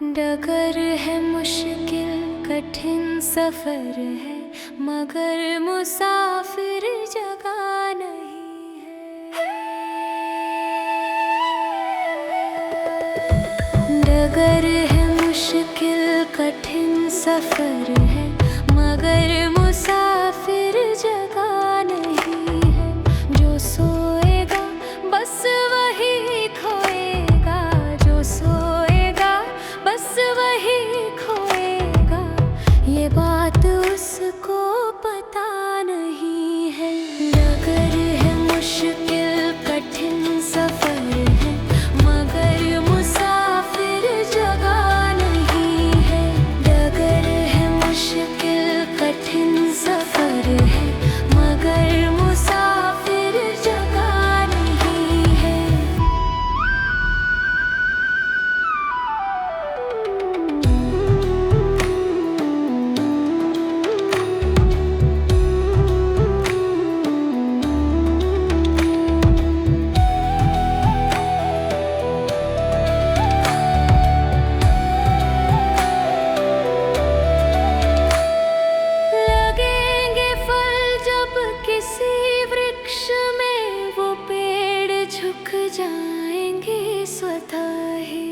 डगर है मुश्किल कठिन सफर है, मगर मुसाफिर जगह नहीं है। डगर है मुश्किल कठिन सफर है, मगर मुसाफिर जगह नहीं है। जो सोएगा बस वही खोएगा, जो सोएगा बस वही खोएगा। ये बात उसको पता नहीं है। डगर है मुश्किल कठिन सफर है, मगर मुसाफिर जगह नहीं है। डगर है मुश्किल कठिन सफर है, मगर मुसाफिर जगह नहीं है। लगेंगे फल जब किसी वृक्ष में, वो पेड़ झुक जाएंगे स्वतः ही।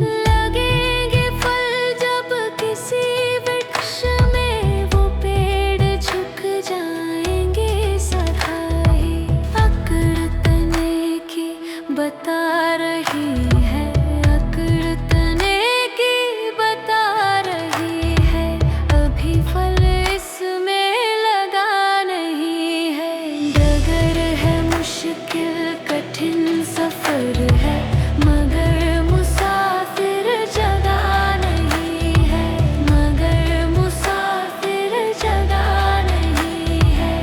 लगेंगे फल जब किसी वृक्ष में, वो पेड़ झुक जाएंगे स्वतः ही। अकड़ तने की बता रही है, अकड़ तने की बता रही है। अभी फल इसमें लगा नहीं है। डगर है मुश्किल कठिन सफर है, मगर मुसाफिर जगह नहीं है। मगर मुसाफिर जगह नहीं है।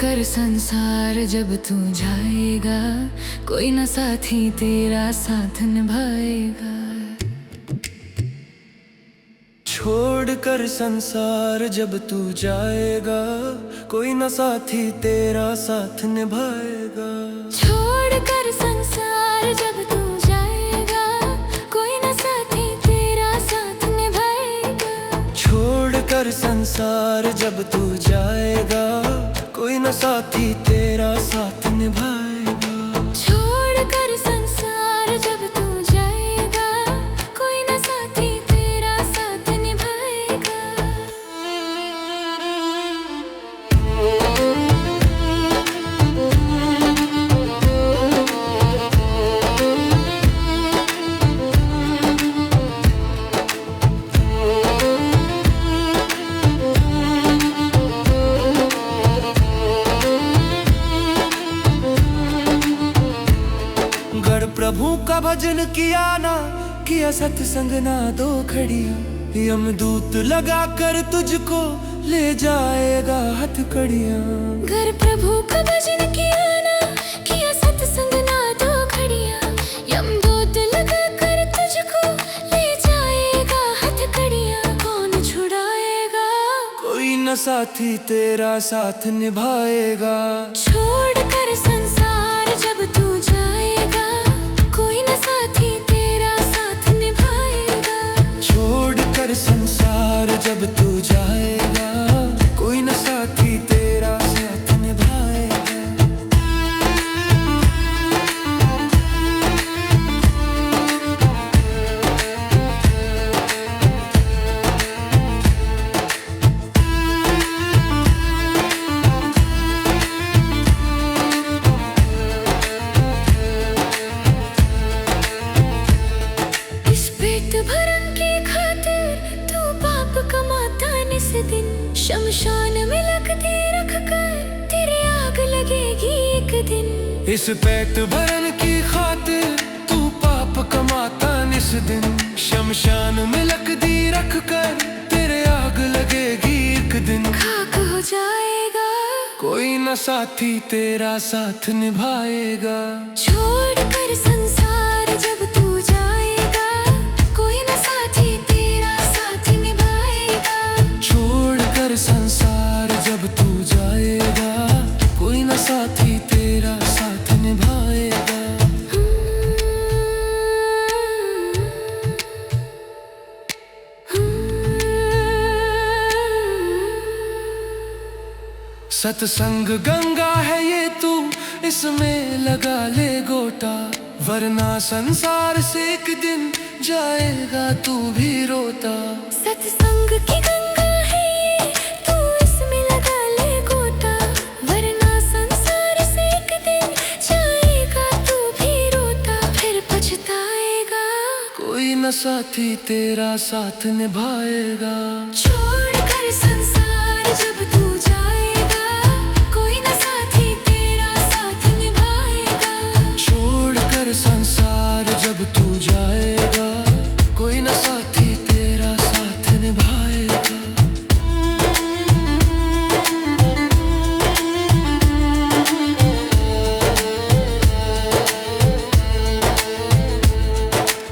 कर संसार जब तू जाएगा, कोई न साथी तेरा साथ निभाएगा। छोड़ कर संसार जब तू जाएगा, कोई न साथी तेरा साथ निभाएगा। छोड़ कर संसार जब तू जाएगा, कोई न साथी तेरा साथ निभाएगा। छोड़ कर संसार जब तू जाएगा, कोई न साथी तेरा साथ निभाएगा। छोड़ कर संसार जब तू जाएगा, कोई न साथी तेरा साथ निभाएगा। गर प्रभु का भजन किया ना, किया सत्संग ना दो खड़िया, यमदूत लगा कर तुझको ले जाएगा हथकड़ियाँ। घर प्रभु का भजन किया ना, किया सत्संग ना दो खड़िया, यमदूत लगा कर तुझको ले जाएगा हथकड़ियाँ। कौन छुड़ाएगा? कोई न साथी तेरा साथ निभाएगा। छोड़ कर संसार जब तू जाएगा, कोई न साथी तेरा साथ निभाएगा। छोड़ कर संसार जब तू जाएगा, कोई न साथी तेरा साथ निभाएगा। इस पेट भरन की खातिर तू पाप कमाता निस दिन, शमशान में लगती रख कर तेरे आग लगेगी एक दिन। इस पेट भरन की खातिर तू पाप कमाता निस दिन, शमशान में लकदी रख कर तेरे आग लगेगी एक दिन। खाक हो जाएगा, कोई न साथी तेरा साथ निभाएगा। छोड़ कर संसार जब तू जाएगा, कोई न साथी तेरा साथ निभाएगा। छोड़ कर संसार जब तू जाएगा, कोई न साथी तेरा साथ निभाएगा। सत्संग गंगा है ये तू, इसमें लगा ले गोटा, वरना संसार से एक दिन जाएगा तू भी रोता। सत्संग की गंगा है ये, तू इसमें लगा ले गोता, वरना संसार से एक दिन जाएगा तू भी रोता। फिर पछताएगा, कोई न साथी तेरा साथ निभाएगा। छोड़ कर संसार जब तू जाएगा, कोई न साथी तेरा साथ निभाएगा। छोड़ कर संसार जब तू जाएगा, कोई न साथी तेरा साथ निभाएगा।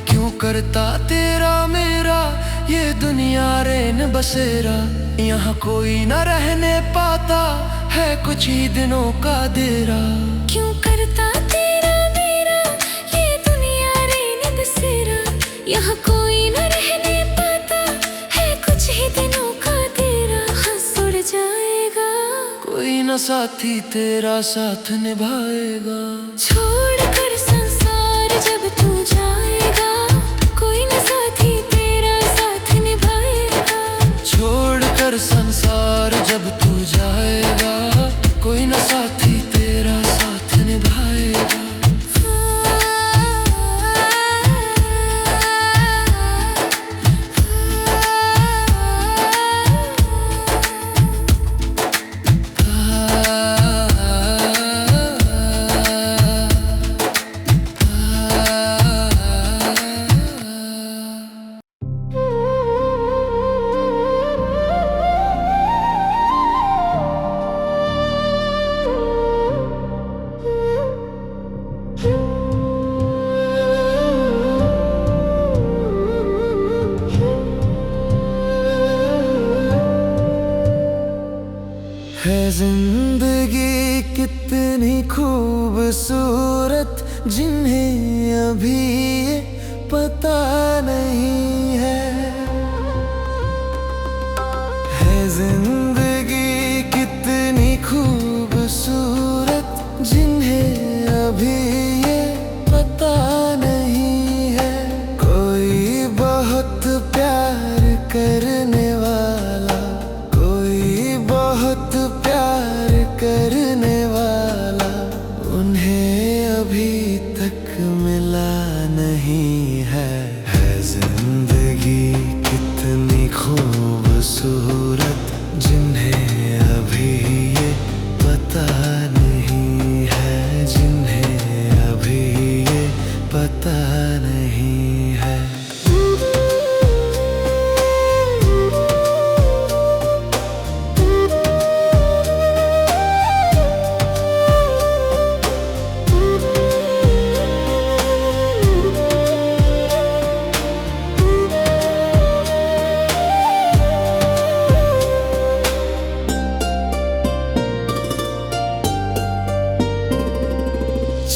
क्यों करता तेरा मेरा ये दुनिया रेन बसेरा, यहाँ कोई न रहने पाता है कुछ ही दिनों का देरा। क्यों करता तेरा मेरा ये दुनिया रेन बसेरा, यहाँ कोई न रहने पाता है कुछ ही दिनों का तेरा। हंस उड़ जाएगा, कोई न साथी तेरा साथ निभाएगा। छोड़ कर संसार जब तू जाएगा, कोई न साथी तेरा साथ निभाएगा। छोड़ कर संसार जब तू जाएगा, कोई न साथी तेरा साथ निभाएगा। कितनी खूबसूरत जिन्हें अभी ये पता नहीं है जिंदगी कितनी खूबसूरत जिन्हें अभी ये पता नहीं है। कोई बहुत प्यार करने वाला, कोई बहुत प्यार करने वाला उन्हें अभी तक मिला नहीं है। जिंदगी कितनी खूबसूरत जिन्हें अभी ये पता नहीं है, जिन्हें अभी ये पता नहीं है।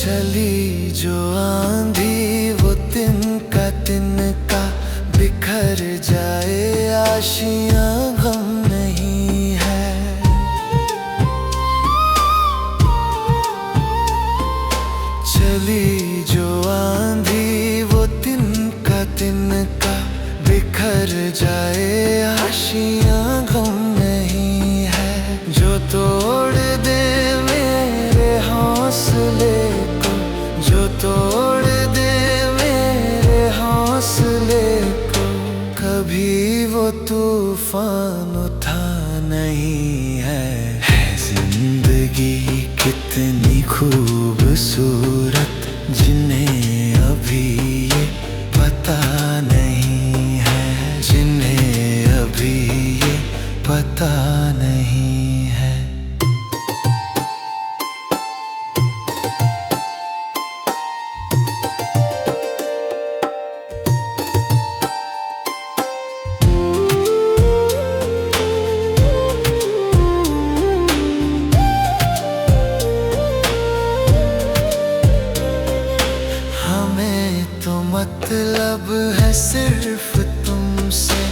चली जो आंधी वो तिनका तिनका बिखर जाए, आशियां गम नहीं है। चली जो आंधी वो तिनका तिनका बिखर जाए, आशियां गम नहीं है। जो तोड़ दे मेरे हौसले, जो तोड़ दे मेरे हौसले को, कभी वो तूफान उठा नहीं है। जिंदगी कितनी खूबसूरत जिन्हें अभी ये पता नहीं है, जिन्हें अभी ये पता नहीं है। मतलब है सिर्फ तुमसे,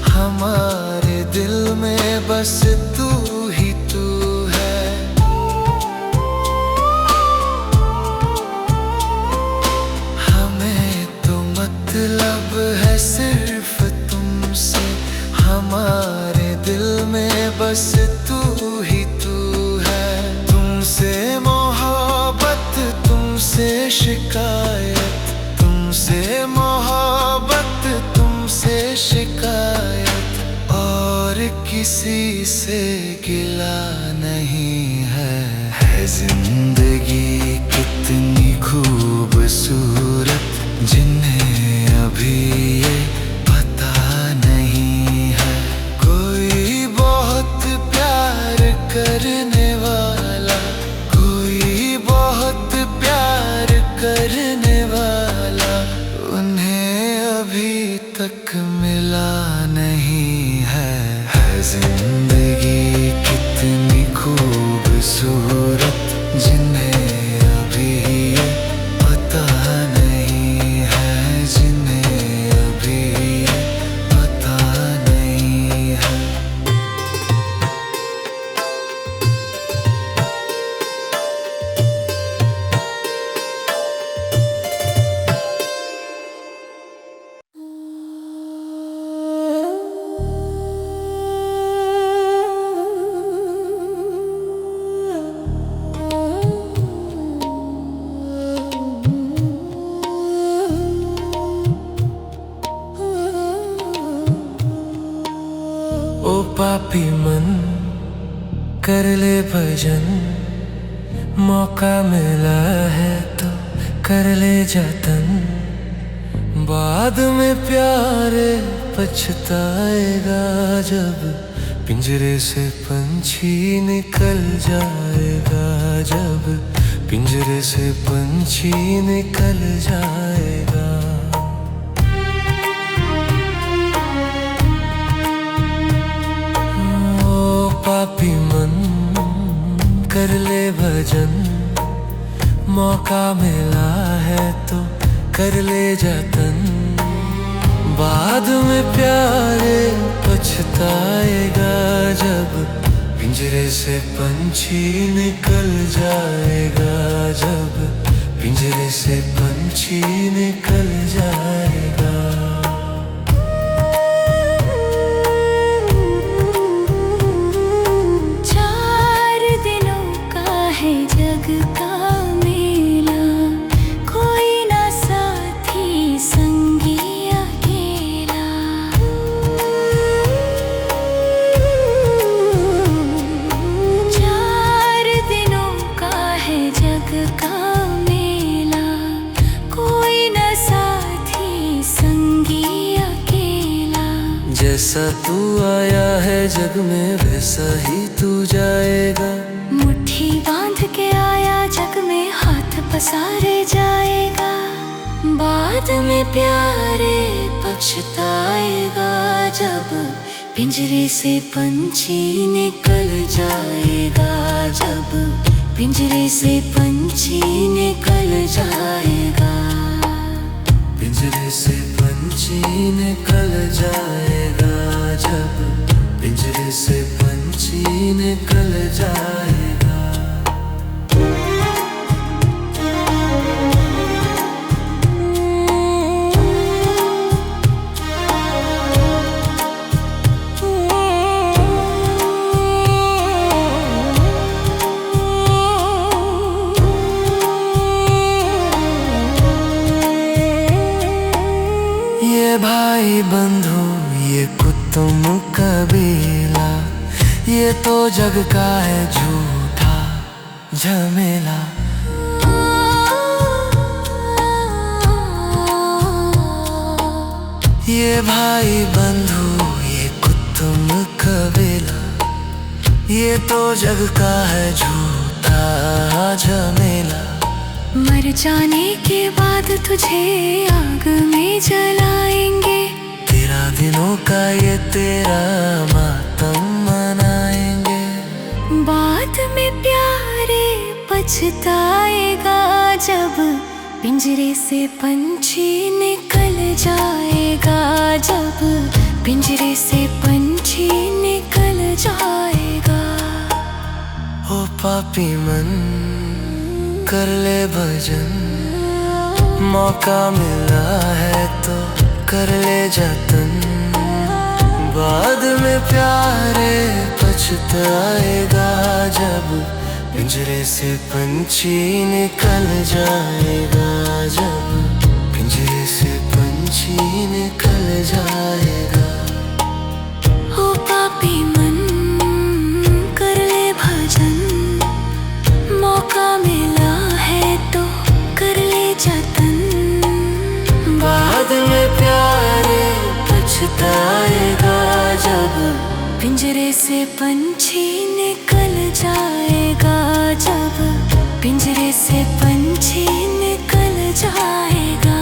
हमारे दिल में बस तू ही तू है। हमें तो मतलब है सिर्फ तुमसे, हमारे दिल में बस तू ही तू है। तुमसे मोहब्बत, तुमसे शिकायत, तुमसे मोहब्बत, तुमसे शिकायत, और किसी से गिला नहीं है। जिंदगी कितनी खूबसूरत जिन्हें अभी ये पता नहीं है। कोई बहुत प्यार करने वाला, कोई बहुत प्यार करने वाला उन्हें अभी तक मिला नहीं है। जिंदगी कितनी खूबसूरत जिन्हें अभी ये पता नहीं है, जिन्हें अभी ये पता नहीं है। ओ पापी मन कर ले भजन, मौका मिला है तो कर ले जतन। बाद में प्यार पछताएगा जब पिंजरे से पंछी निकल जाएगा, जब पिंजरे से पंछी निकल जाएगा। पापी मन कर ले भजन, मौका मिला है तो कर ले जतन। बाद में प्यारे पछताएगा जब पिंजरे से पंछी निकल जाएगा, जब पिंजरे से पंछी निकल जाएगा। जग का मेला, कोई ना साथी संगी अकेला। 4 दिनों का है जग का मेला, कोई ना साथी संगी अकेला। जैसा तू आया है जग में वैसा ही तू जाएगा। मुट्ठी बांध के आया जग में हाथ पसारे जाएगा। बाद में प्यारे पछताएगा जब पिंजरे से पंछी निकल जाएगा, जब पिंजरे से पंछी निकल जाएगा। पिंजरे से पंछी निकल जाएगा, जब पिंजरे से पंछी निकल जाएगा। ये भाई बंधु ये कुतुम कबीला, ये तो जग का है झूठा झमेला। ये भाई बंधु ये कुतुम कबीला, ये तो जग का है झूठा झमेला। मर जाने के बाद तुझे आग में जलाएंगे, तेरा दिनों का ये तेरा मातम मनाएंगे। बाद में प्यारे पछताएगा जब पिंजरे से पंछी निकल जाएगा, जब पिंजरे से पंछी निकल जाएगा। ओ पापी मन कर ले भजन, मौका मिला है तो कर ले जतन। बाद में प्यारे पछताएगा जब पिंजरे से पंछी निकल जाएगा, जब पिंजरे से पंछी निकल जाएगा। ओ पापी मन कर ले भजन, मौका मिला है तो कर ले जतन। बाद में प्यारे पछताएगा जब पिंजरे से पंछी निकल जाएगा, जब पिंजरे से पंछी निकल जाएगा।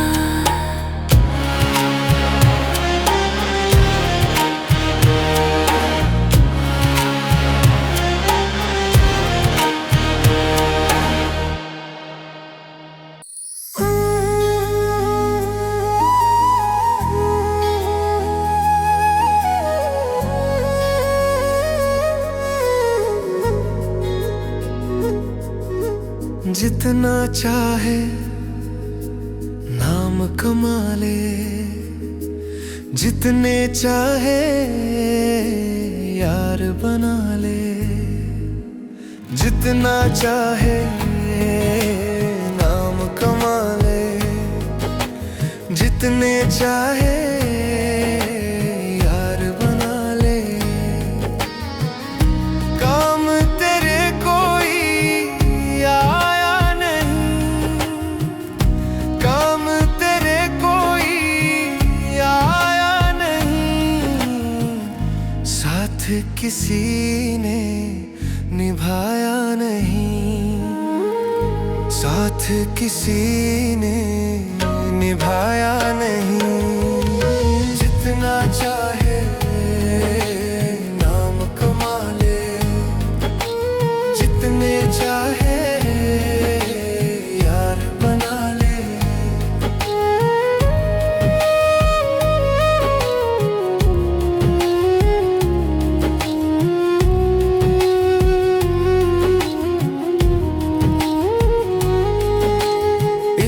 जितना चाहे नाम कमा ले, जितने चाहे यार बना ले। जितना चाहे नाम कमा ले, जितने चाहे यार बना ले। काम तेरे कोई आया नहीं, काम तेरे कोई आया नहीं। साथ किसी ने निभाया नहीं, साथ किसी ने निभाया नहीं। जितना चाहे नाम कमा ले, जितने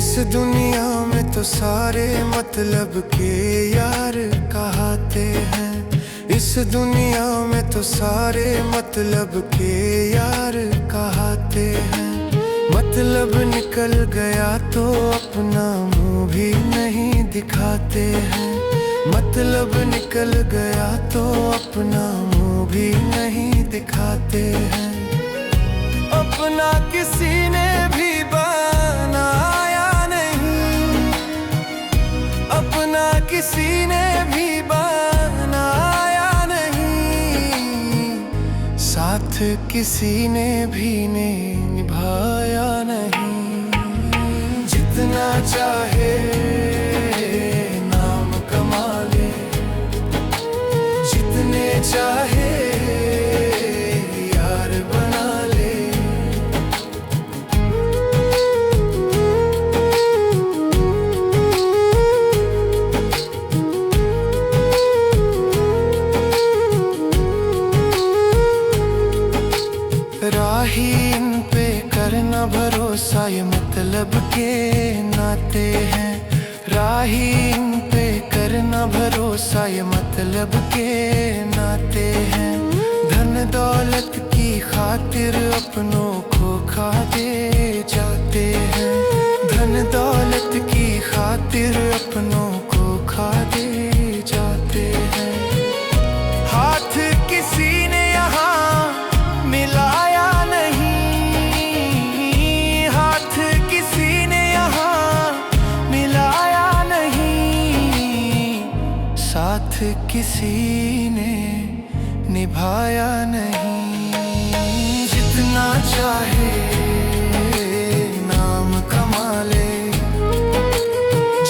इस दुनिया में तो सारे मतलब के यार कहते हैं। इस दुनिया में तो सारे मतलब के यार कहते हैं। मतलब निकल गया तो अपना मुंह भी नहीं दिखाते हैं। मतलब निकल गया तो अपना मुंह भी नहीं दिखाते हैं। अपना किसी ने भी बनाया नहीं, अपना किसी ने भी बनाया नहीं, साथ किसी ने भी निभाया नहीं। जितना चाहे नाम कमा ले, जितने चाहे यार बना ले। राही इन पे करना भरोसा, ये मतलब के नाते हैं। राही इन पे करना भरोसा, ये मतलब के नाते हैं। धन दौलत की खातिर अपनों को खा दे जाते हैं। धन दौलत की खातिर अपनों को खा दे जाते हैं। हाथ किसी ने यहाँ मिलाया नहीं, हाथ किसी ने यहाँ मिलाया नहीं, साथ किसी ने निभाया नहीं। जितना चाहे नाम कमा ले,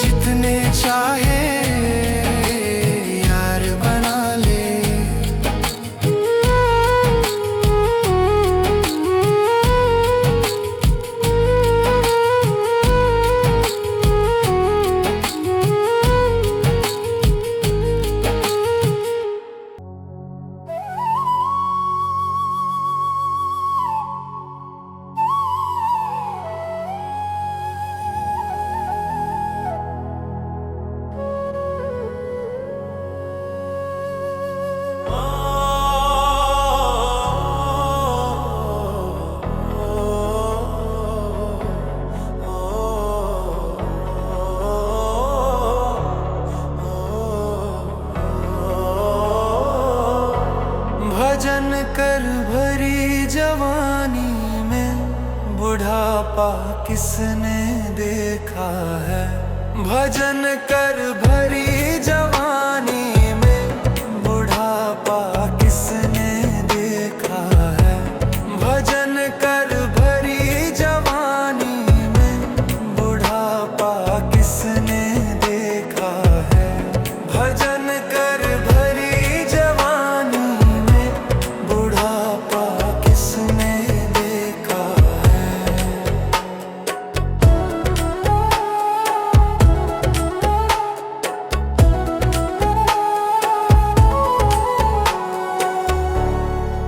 जितने चाहे यार बना ले। भजन कर भरी जवानी में बुढ़ापा किसने देखा है। भजन कर भरी जवानी में बुढ़ापा किसने देखा है। भजन कर भरी जवानी में बुढ़ापा किसने देखा है। भजन कर भरी जवानी बुढ़ापा किसने देखा है।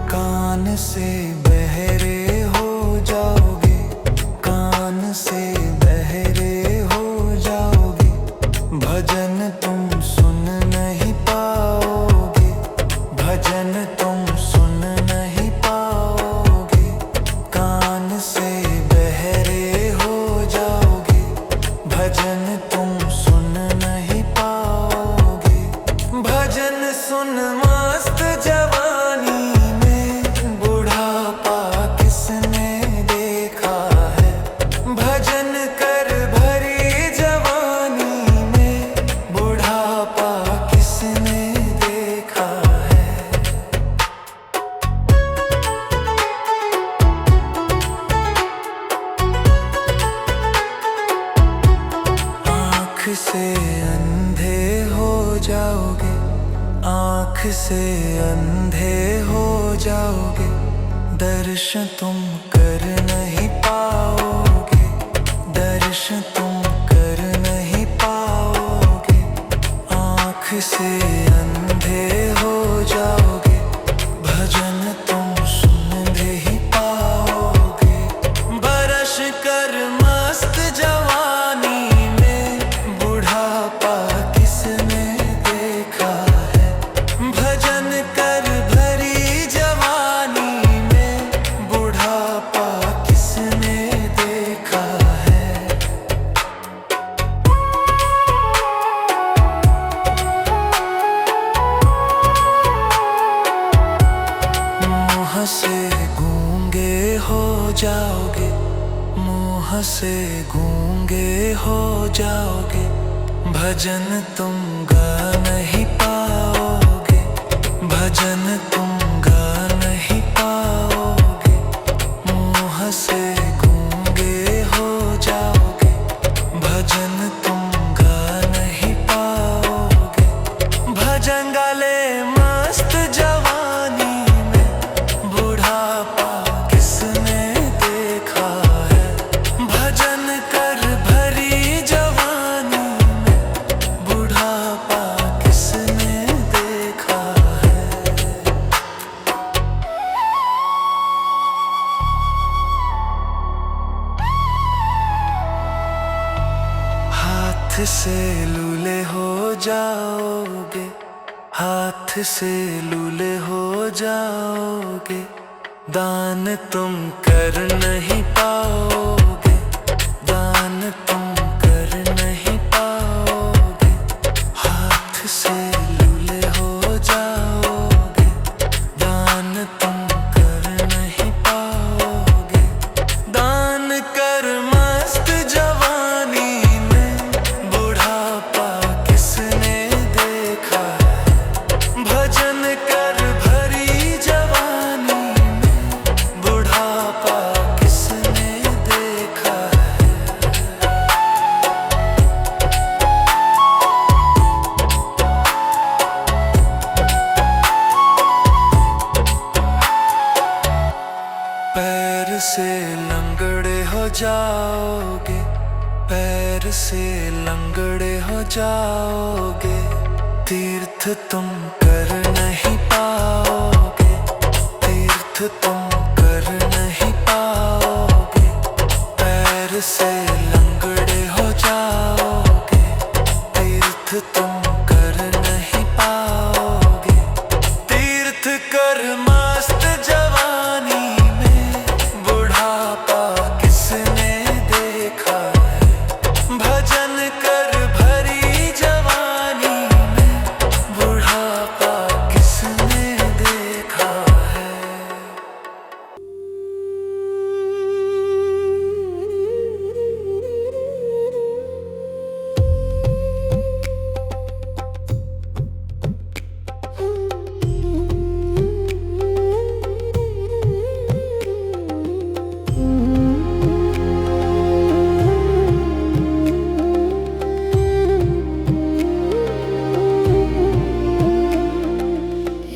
कान से बहरे हो जाओगे, कान से बहरे हो जाओगे, भजन तुम सुन नहीं पाओगे। भजन तुम सुन नहीं पाओगे। कान से बहरे हो जाओगे, भजन तुम सुन नहीं पाओगे। भजन सुन मस्त जवानी में बुढ़ापा किसने देखा है। भजन कर भरी जवानी में बुढ़ापा किसने देखा है। आँख से अंधे हो जाओगे, आँख से अंधे हो जाओगे, दर्शन तुम कर नहीं पाओगे। दर्शन तुम कर नहीं पाओगे। आँख से अंधे हो जाओगे, भजन तुम सुन नहीं पाओगे। बरस कर मस्त जवानी से गूंगे हो जाओगे, भजन तुम गा नहीं पाओगे, भजन तुम गा नहीं पाओगे। मुँह से गूंगे हो जाओगे, भजन तुम गा नहीं पाओगे। भजन गाले मस्त जवानी में, बुढ़ापा किसने देखा है। भजन कर भरी जवानी में, बुढ़ापा किसने देखा है। हाथ से लूले हो जाओगे, हाथ से लूले हो जाओगे। दान तुम कर नहीं पाओगे, दान तुम कर नहीं पाओगे। हाथ से लूले हो जाओगे, दान तुम कर नहीं पाओगे। दान कर मस्त जवानी में, बुढ़ापा किसने देखा है। भजन कर भरी जवानी में, बुढ़ापा किसने देखा है। पैर से लंगड़े हो जाओगे, पैर से लंगड़े हो जाओगे। तीर्थ तुम कर नहीं पाओगे, तीर्थ तुम कर नहीं पाओगे। पैर से लंगड़े हो जाओगे, तीर्थ तुम कर नहीं पाओगे। तीर्थ कर मस्त जवानी में, बुढ़ापा किसने देखा है। भजन कर भरी जवानी में, बुढ़ापा किसने देखा है।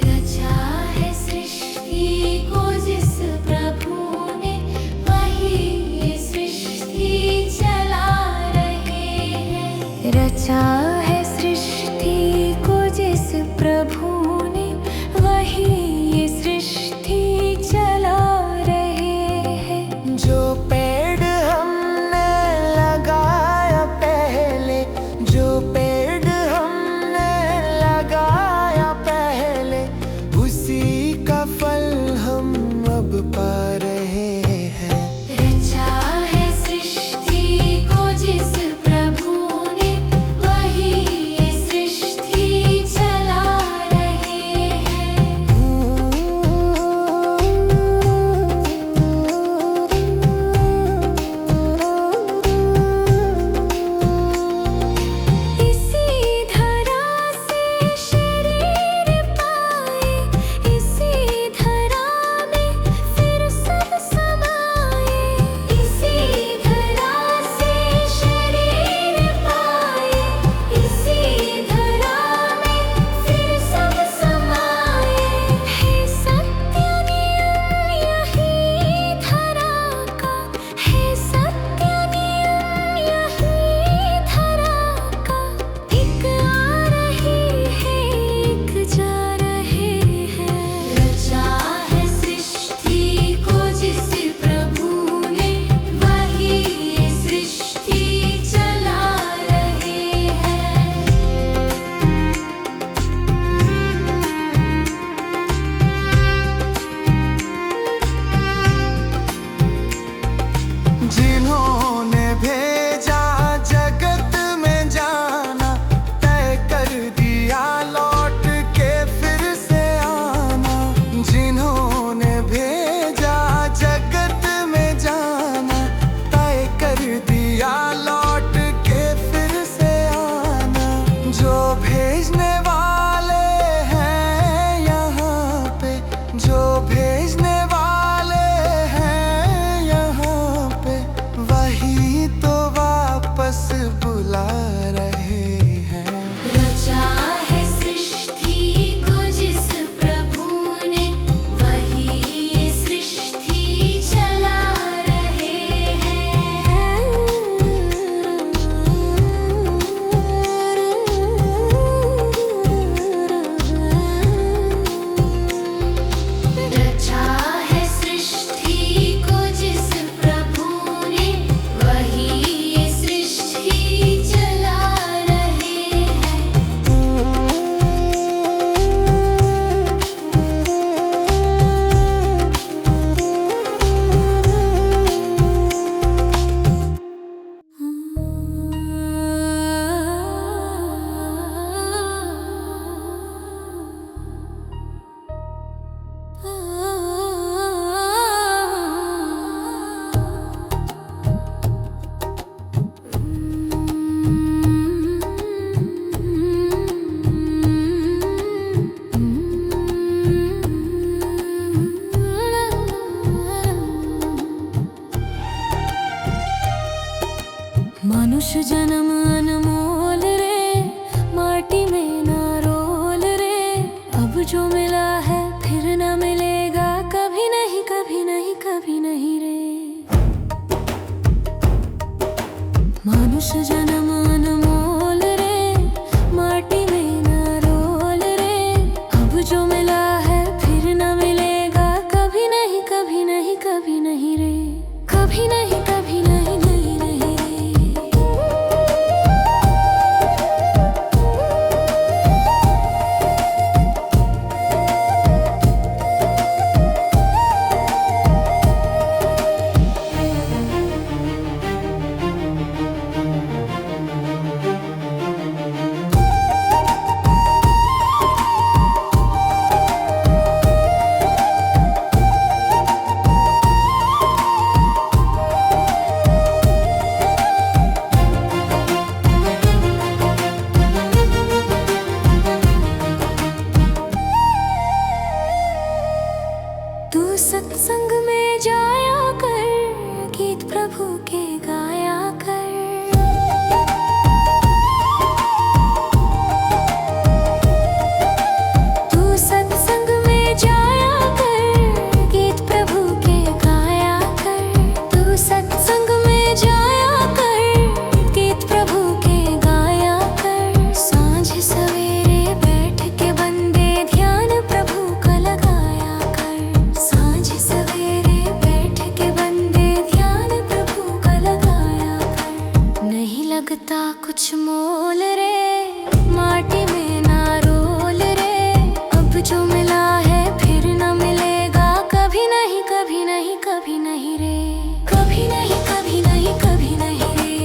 रचा है सृष्टि को जिस प्रभु ने, वही ये सृष्टि चला रहे हैं। रचा है सृष्टि को जिस प्रभु ने, वही ये सृष्टि चला रहे हैं। जो पेड़ हमने लगाया पहले, जो पेड़ हमने लगाया पहले, उसी का फल हम अब पा रहे हैं। रचा है सृष्टि को जिस प्रभु ने, वही ये सृष्टि चला रहे हैं। इसी धरा से शरीर पाए, इसी धरा में फिर सब समाए। इसी धरा से शरीर पाए, इसी धरा में फिर सब समाए। है सत्य नियम यही धरा का, है सत्य नियम यही धरा का। एक आ रही है, एक जा रहे हैं। रचा है सृष्टि को जिस प्रभु ने, वही ये सृष्टि चला रहे हैं। जिन्होंने भेजा जगत में जाना, तय कर दिया लौट के फिर से आना। जिन्होंने भेजा जगत में जाना, तय कर मनुष्य जन्म अनमोल रे, माटी में ना रोल रे। अब जो मिला है फिर न मिलेगा, कभी नहीं कभी नहीं कभी नहीं रे। मनुष्य जन्म अनमोल रे, माटी में ना रोल रे। अब जो मिला है फिर न मिलेगा, कभी नहीं कभी नहीं कभी नहीं रे। कभी नहीं कभी नहीं नहीं नहीं रे। तू सत्संग में जाया कर, गीत प्रभु के गाया कर। तू सत्संग में जाया कर, गीत प्रभु के गाया कर। तू सत्संग में जाया कर, गीत प्रभु के गाया कर। सांझ सवेरे बैठ के बंदे ध्यान प्रभु का लगाया कर। सांझ सवेरे बैठ के बंदे ध्यान प्रभु का लगाया कर। नहीं लगता कुछ मोल रे, माटी में ना रोल रे। अब जो मिला है फिर न मिलेगा, कभी नहीं कभी नहीं कभी नहीं रे। कभी नहीं कभी नहीं कभी नहीं रे।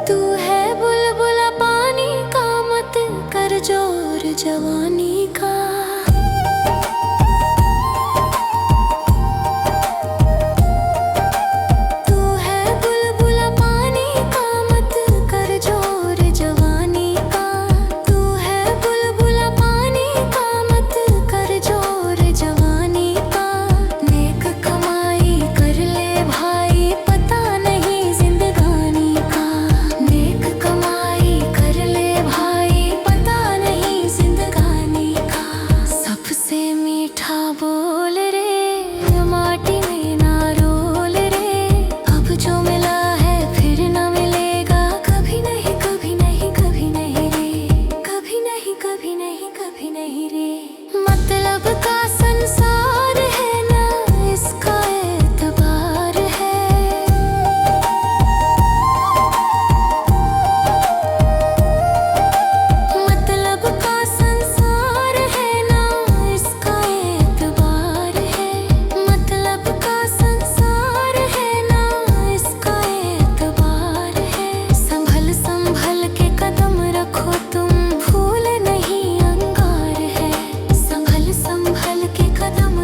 तू है बुलबुला पानी का, मत कर जोर जवानी का। तू है बुलबुला पानी का, मत कर जोर जवानी का। तू है बुलबुला पानी का, मत कर जोर जवानी का। नेक कमाई कर ले भाई, पता नहीं जिंदगानी का। नेक कमाई कर ले भाई, पता नहीं जिंदगानी का। सबसे मीठा बोल रे, माटी में ना रोल रे। अब जो मिला है फिर न मिलेगा, कभी नहीं कभी नहीं कभी नहीं रे। कभी नहीं कभी नहीं कभी नहीं रे। मतलब का संसार है ना, इसका एतबार है। मतलब का संसार है ना, इसका एतबार है। मतलब का संसार है ना, इसका एतबार है। संभल संभल के कदम रखो तुम, भूल नहीं अंगार है। संभल संभल के कदम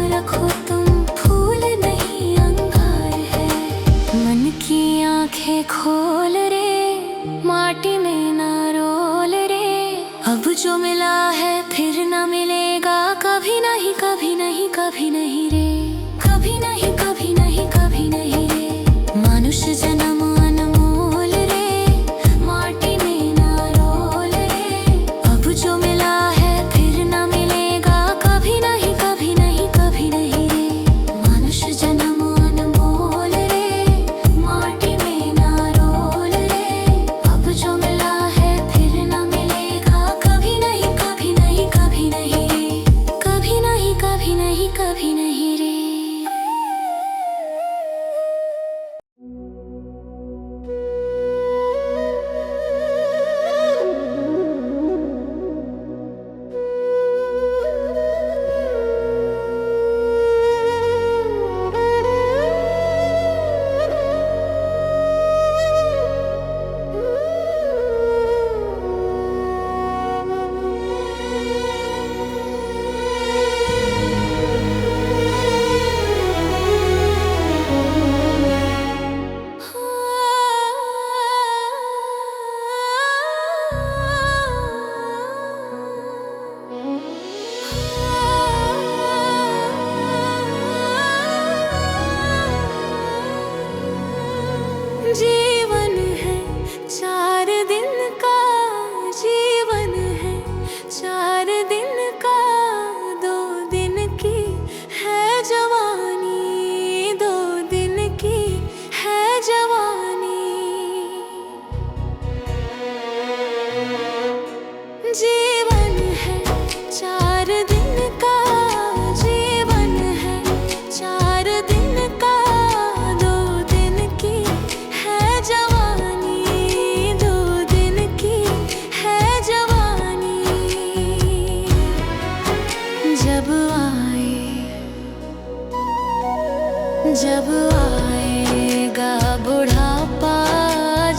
जब आएगा बुढ़ापा,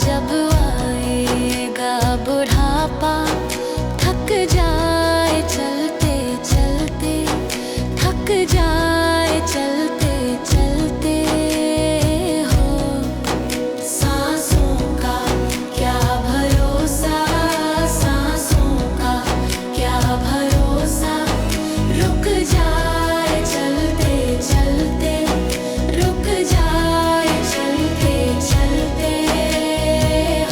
जब आएगा बुढ़ापा, थक जाए चलते चलते, थक जाए चलते चलते हो। सांसों का क्या भरोसा, सांसों का क्या भरोसा, रुक जाए चलते चलते, रुक जाए चलते चलते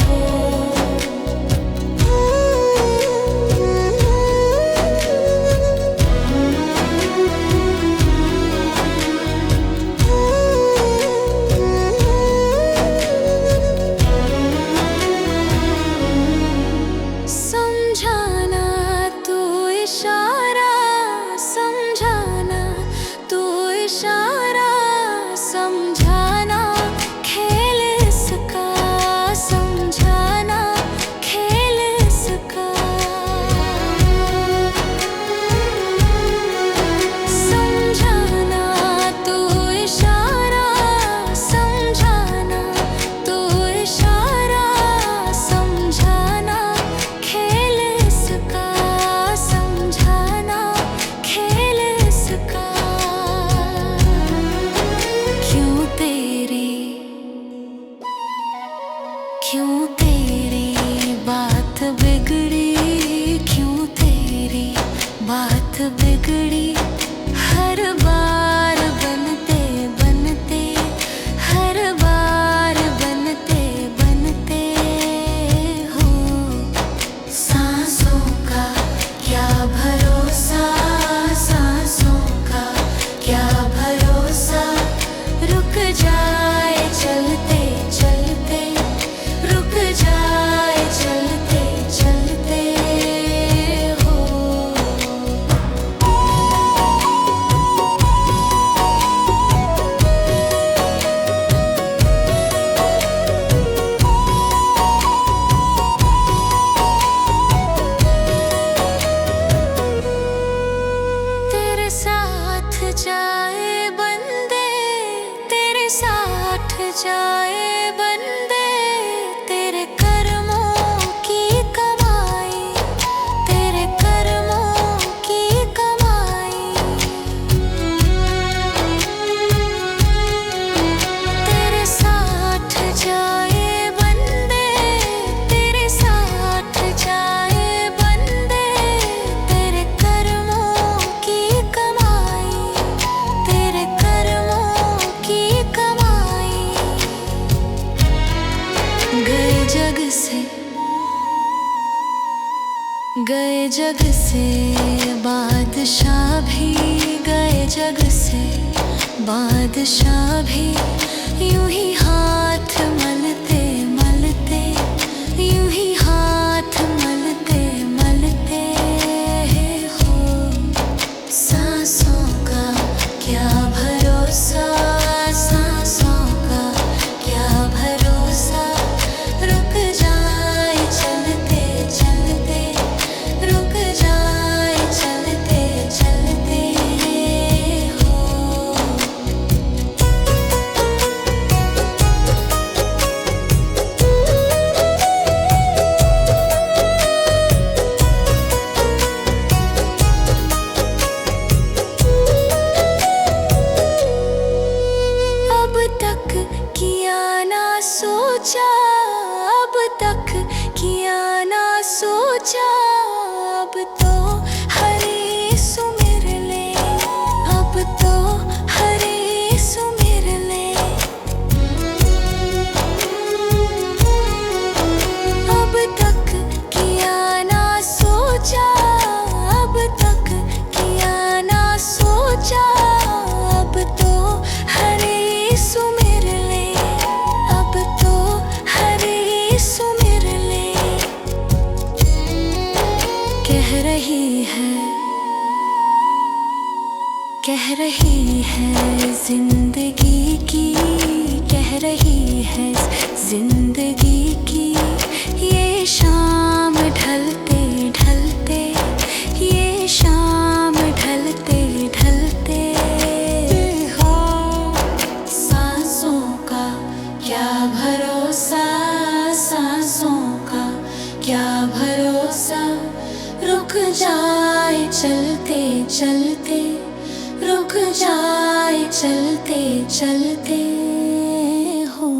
हो। समझाना तू इशारा, समझाना तू इशारा, समझाना खेल इसका, समझाना खेल इसका। समझाना तू इशारा, समझाना तू इशारा, समझाना खेल इसका, समझाना खेल इसका। क्यों तेरी बात बिगड़ी, क्यों तेरी बात बिगड़ी, हर बार बनते बनते, हर बार बनते बनते हो। सांसों का क्या भरोसा, सांसों का क्या भरोसा, रुक जाए चलते चलते, रुक जाए चलते चलते हो। तेरे साथ जाए बंदे, तेरे साथ जाए बंदे, तेरे कर्मों की कमाई, तेरे कर्मों की कमाई। तेरे साथ जाए बंदे, तेरे साथ जाए बंदे, तेरे कर्मों की कमाई, तेरे कर्मों की कमाई। गए जग से, गए जग से बादशाह भी, गए जग से बादशाह भी, यूं ही हाथ मलते मलते, यूं ही हाथ मलते मलते हो। सांसों का क्या भरोसा, सांसों का क्या भरोसा, रुक जाए चलते चलते, रुक जाए चलते चलते हो। अब तक किया ना सोचा, अब तक किया ना सोचा, अब तो हरे सुमिर ले, अब तो हरे सुमिर ले। अब तक किया ना सोचा, अब तक किया ना सोचा, अब तो हरे सुमिर ले, अब तो हरे सुमिर ले। कह रही है, कह रही है जिंदगी की, कह रही है जिंदगी की, ये शाम ढलते ढलते, ये शाम ढलते ढलते हो। जाए चलते चलते, रुक जाए चलते चलते हो।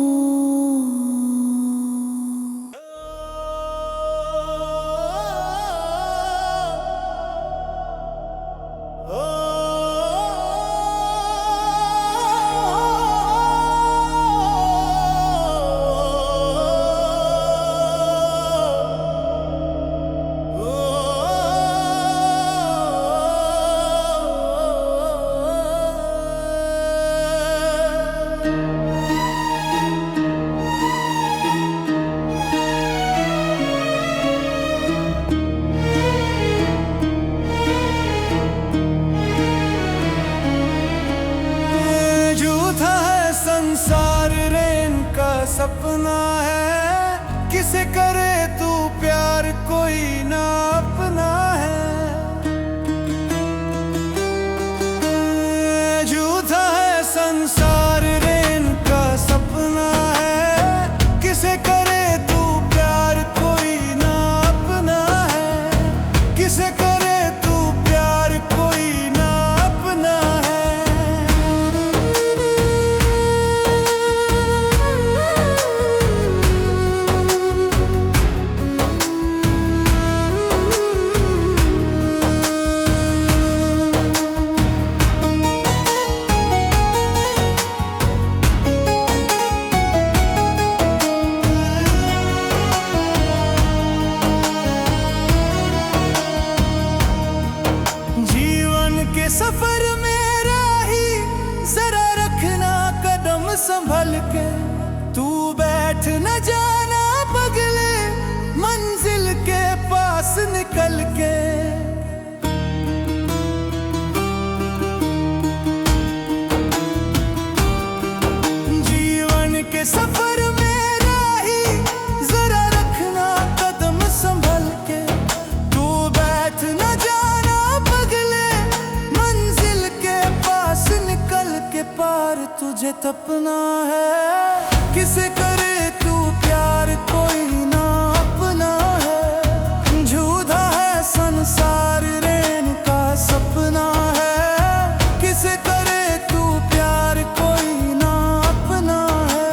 संसार रे इनका सपना है, किसे करे तू प्यार कोई ना अपना है। झूठा है संसार रे इनका सपना है, किसे करे तू प्यार कोई ना अपना है। किसे करे तू प्यार कोई ना अपना है। के सफर में राही जरा रखना कदम संभल के, तू बैठ न जाना पगले मंजिल के पास निकल के। जीवन के सफर में राही जरा रखना कदम संभल के, तू बैठ न जाना पगले मंजिल के पास निकल के। पार तुझे तपना है, किसे करे तू प्यार कोई ना अपना है। झूठा है संसार रे इनका सपना है, किसे करे तू प्यार कोई ना अपना है।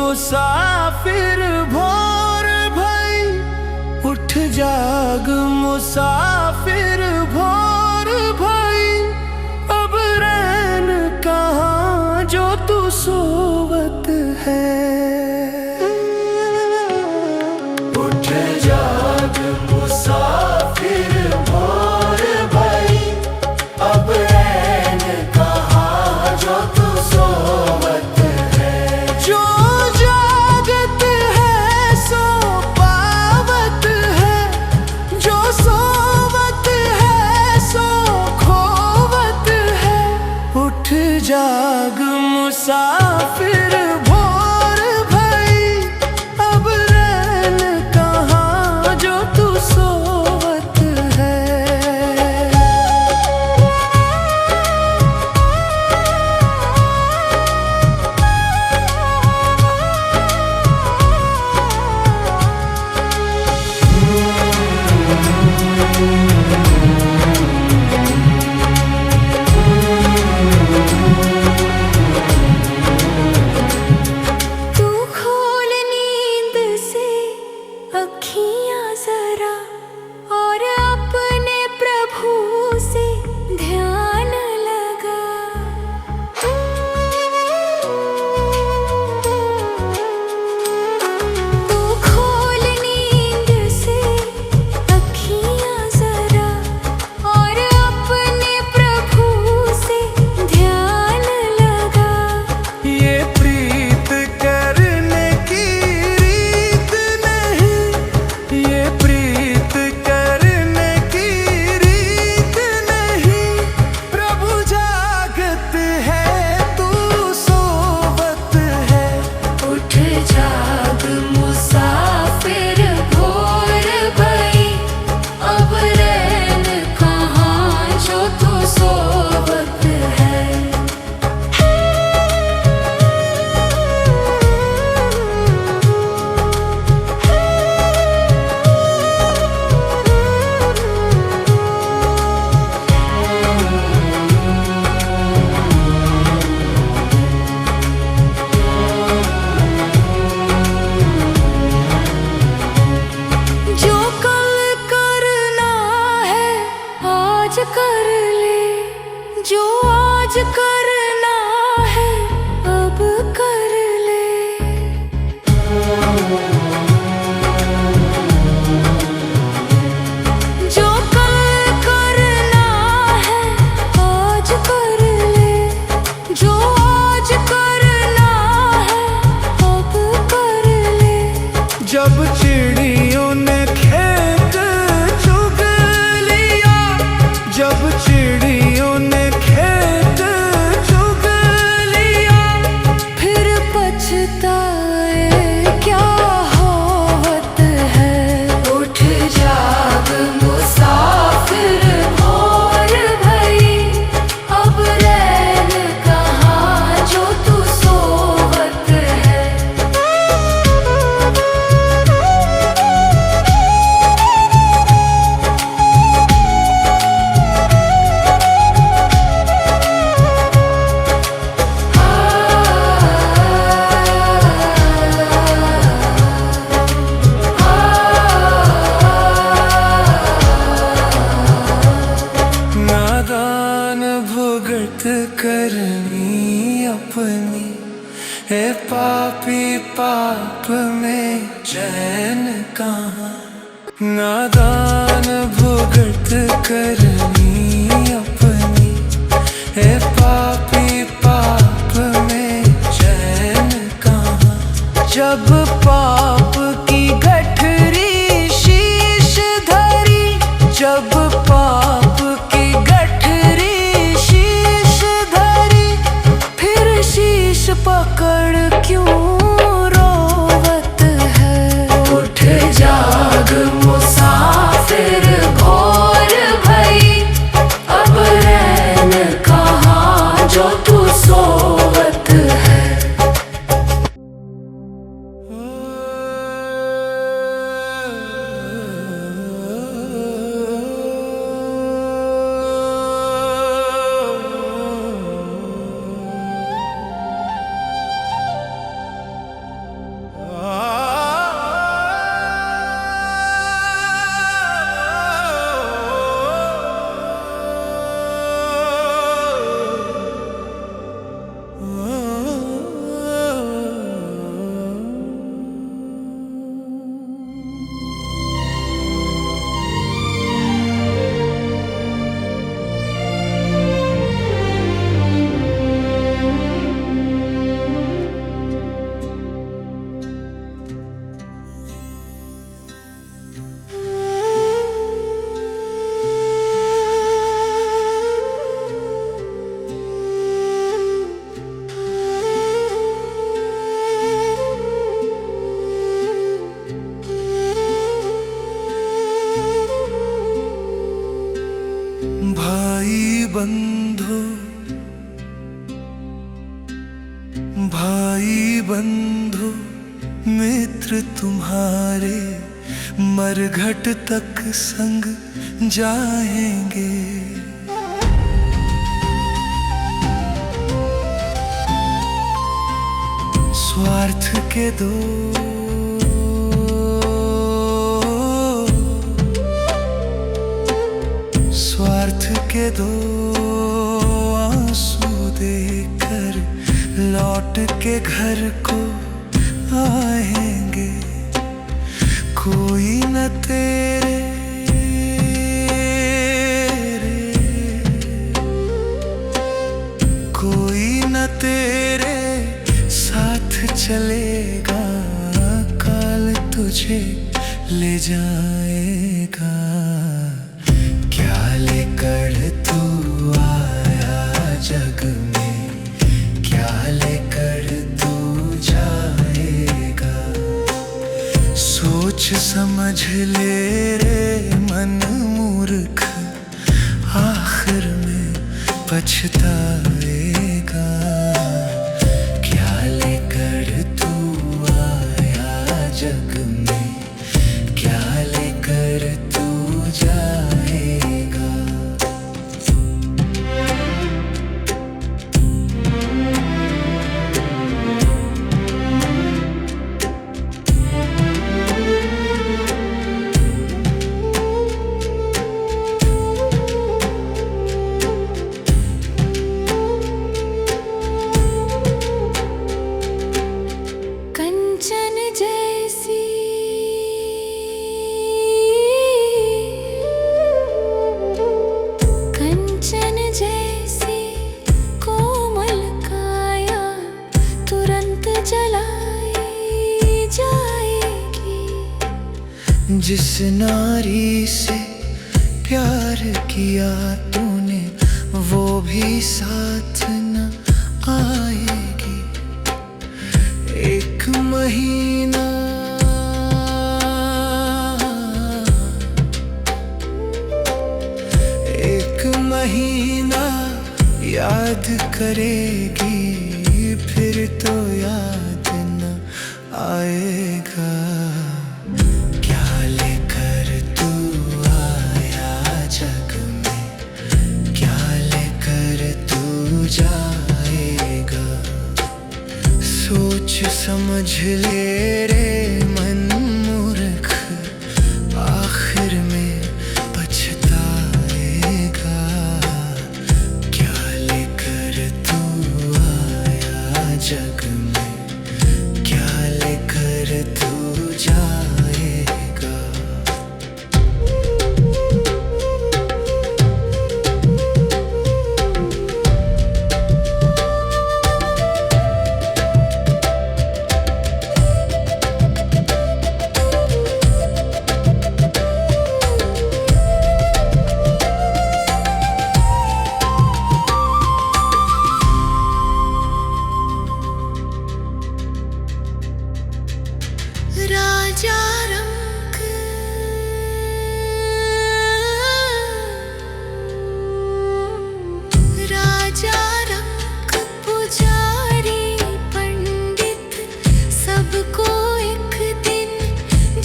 मुसाफिर भोर भई, उठ जाग मुसाफिर भोर भई। अब रैन कहाँ जो तू सोवत है। उठ जाग मुसाफिर भोर भई, अब रैन कहाँ जो तू सोवत है। जो जागत है सो पावत है, जो सोवत है सो खोवत है। उठ जाग मुसाफिर भोर भई, अब रैन कहाँ जो तू सोवत है। तू खोल नींद से अखियाँ जरा, और अपने प्रभु से ध्यान लगा। तू खोल नींद से अखियाँ जरा, और अपने प्रभु से ध्यान लगा। ये प्रीत करने की रीत नहीं, ये प्रीत करने की रीत नहीं। प्रभु जागत है तू सोवत है। उठ जाग मुसाफिर भोर भई, अब रैन कहाँ जो तू सोवत है। जो कल करना है आज कर ले, जो आज करना है अब कर ले। जो कल करना है आज कर ले, जो आज करना है अब कर ले। जब चिड़ियों ने खेत चुग लिया, जब चिड़ियों ने खेत चुग लिया। फिर पछताए क्या होवत है। उठ जाग मुसाफिर भोर भई, अब रैन कहाँ जो तू सोवत है। नादान भुगत करनी अपनी, हे पापी पाप में चैन कहाँ। नादान भुगत करनी अपनी, हे पापी पाप में चैन कहाँ। जब पाप की गठरी शीश धरी, जब पाप की गठरी शीश धरी। फिर शीश पकड़ क्यों रोवत है। उठ जाग मुसाफिर भोर भई, अब रैन कहाँ जो तू सोवत है। मित्र तुम्हारे मरघट तक संग जाएंगे। स्वार्थ के दो आंसू देकर लौट के घर को आएंगे। कोई न तेरे साथ चलेगा, काल तुझे ले जाएगा। क्या लेकर तू आया जग में, क्या लेकर तू जाएगा। सोच समझ ले रे मन मूर्ख, आखिर में पछताएगा। क्या लेकर तू आया जग में, क्या लेकर तू जाएगा। जिस नारी से प्यार किया तूने, वो भी साथ न आएगी। एक महीना याद करेगी, फिर तो याद न आएगा। सोच समझ ले रे मन मूर्ख, आखिर में पछताएगा। क्या लेकर तू आया जग में, क्या लेकर तू जाएगा। राजा रंग पुजारी पंडित, सबको एक दिन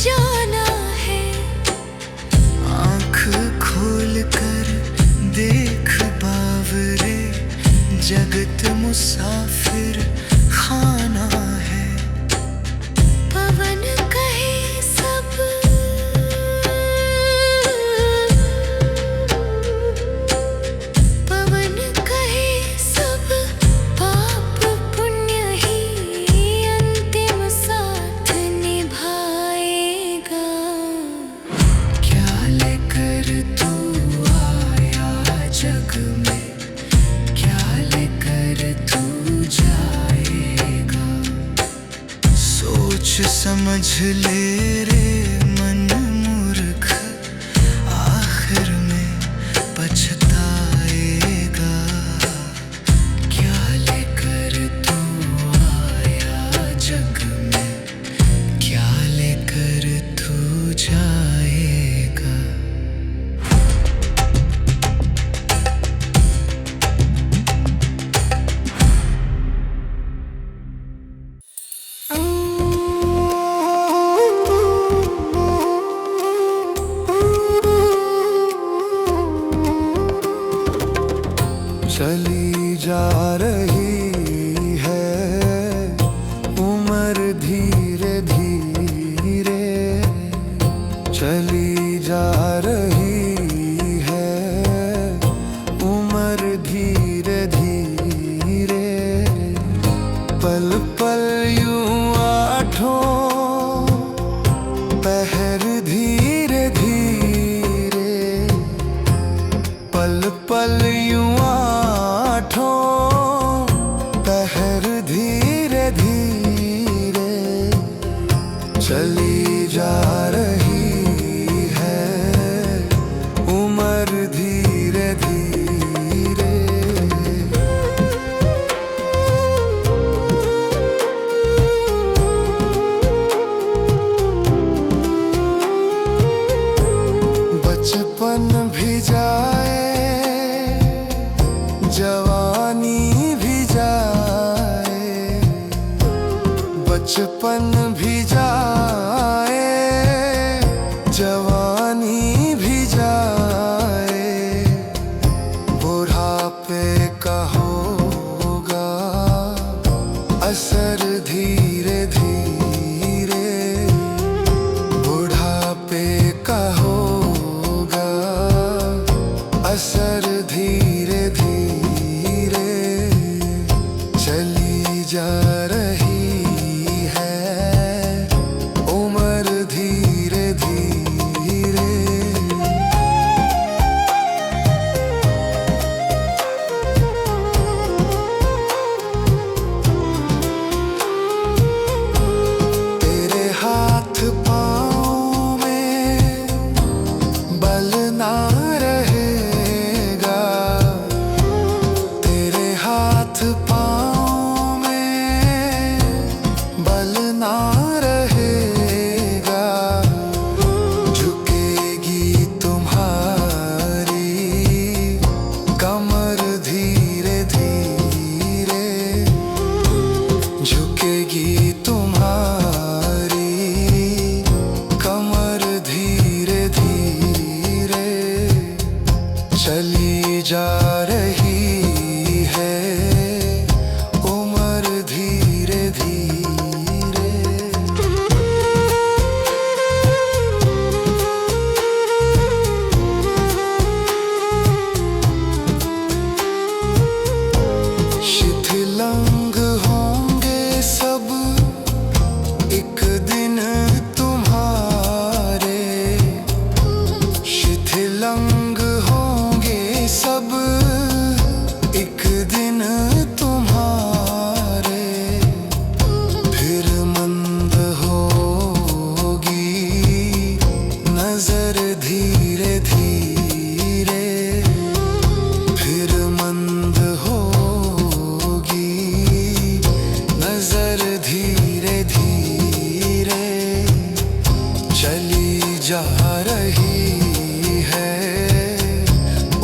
जाना है। आँख खोल कर देख बावरे, जगत मुसाफिर खाना है। पवन कहे सब पाप पुण्य ही अंतिम साथ निभाएगा। क्या लेकर तू आया जग में, क्या लेकर तू जाएगा। सोच समझ ले रे मन मूर्ख, आखिर में पछताएगा। क्या लेकर तू आया जग में, क्या लेकर तू जाएगा। धीरे धीरे चली जा रही है उम्र धीरे धीरे। पल पल यूं आठों पहर धीरे धीरे, पल पल यूं आठों पहर धीरे धीरे चली जा रही है उम्र धीरे धीरे। बचपन भी जाए, जवानी भी जाए, बचपन भी जाए, जवानी भी जाए, बुढ़ापे का होगा असर धीरे धीरे, बुढ़ापे का होगा असर धीरे धीरे चली जा रही है उम्र धीरे धीरे। तेरे हाथ पाँव में बल ना रहेगा, तेरे हाथ पाँव में बल ना रहेगा, झुकेगी तुम्हारी कमर धीरे धीरे, झुकेगी तुम्हारी कमर धीरे धीरे चली जा रही है उम्र धीरे धीरे। शिथिलंग होंगे सब एक दिन तुम्हारे, शिथिलंग होंगे सब एक दिन तुम्हारे, फिर मंद होगी नजर धीरे धीरे, फिर मंद होगी नजर धीरे धीरे चली जा रही है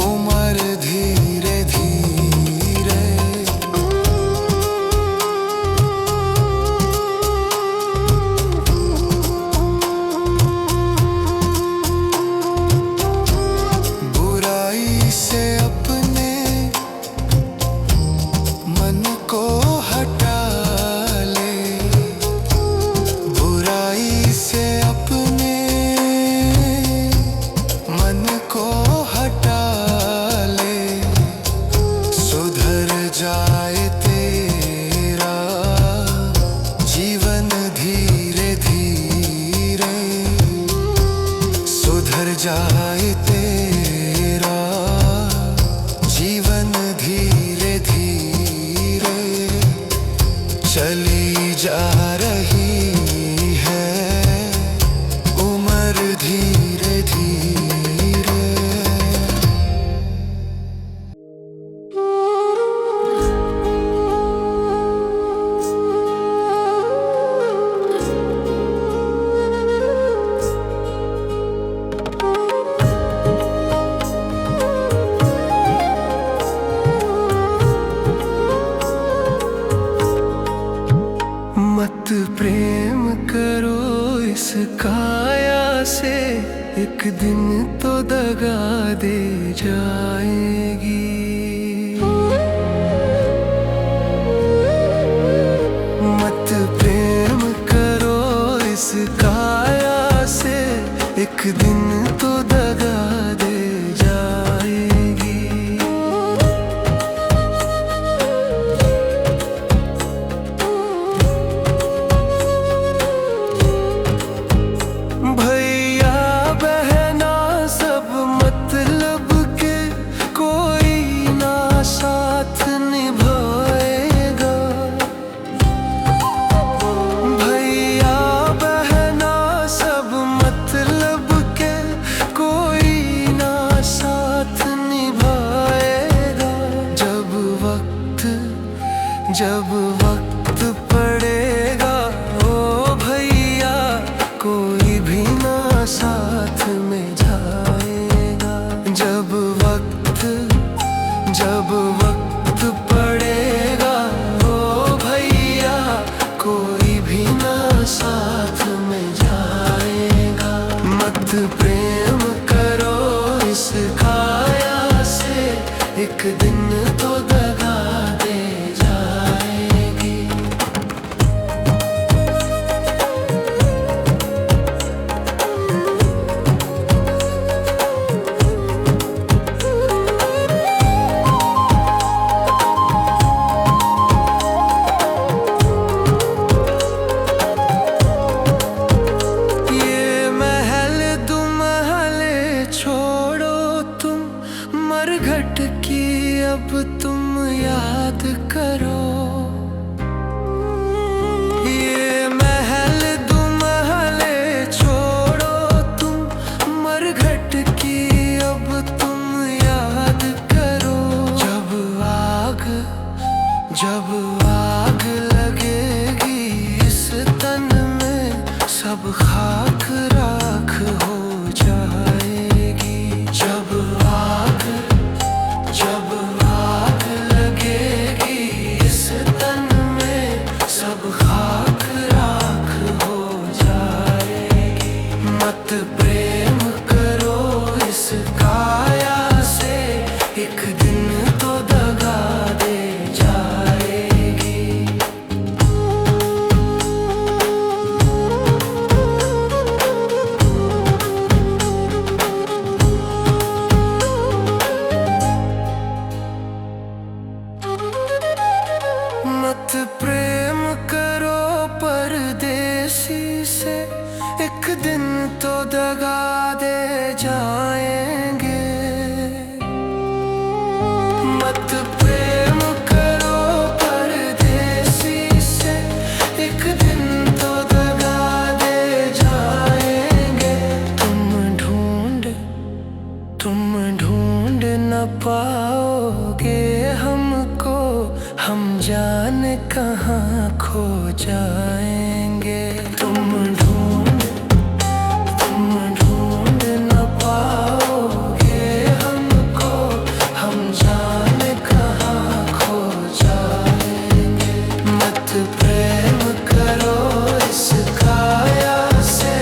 उम्र धीरे धीरे। बुराई से अपने मन को हटा ले, बुराई से अपने मन को हटा ले, सुधर जाए तेरा जीवन धीरे धीरे, सुधर जाए तेरा जीवन धीरे धीरे चली जा रही है उम्र धीरे धीरे। मत प्रेम करो इस काया से, एक दिन तो दगा दे जाएगी। मत प्रेम करो इस काया से एक दिन तो दगा दे जाएगी। भैया बहना सब मतलब के, कोई ना साथ निभाएगा। भैया बहना सब मतलब के, कोई ना साथ निभाएगा। जब वक्त पड़ेगा ओ भैया, कोई भी ना साथ में जाएगा। जब वक्त पड़ेगा ओ भैया, कोई भी ना साथ में जाएगा। मत प्रेम करो इस काया से, एक दिन तो दगा दे जाएगी। ये महल दुमहले छोड़ो तुम, मरघट की अब तुम याद करो। ये महल दुमहले छोड़ो तुम, मरघट की अब तुम याद करो। जब आग लगेगी इस तन में, सब खाक राख हो जाएगी। जब आग लगेगी इस तन में, सब खाक राख हो जाएगी। मत प्रेम करो इस काया से, एक दिन तो दगा दे जाएगी। मत प्रेम करो परदेसी से, एक दिन तो दगा दे जाएंगे। मत प्रेम करो परदेसी से, एक दिन तो दगा दे जाएंगे। तुम ढूंढ न पाओगे हमको, हम जाने कहाँ खो जाएंगे। तुम ढूंढ न पाओगे हमको, हम जाने कहाँ खो जाएंगे। मत प्रेम करो इस काया से,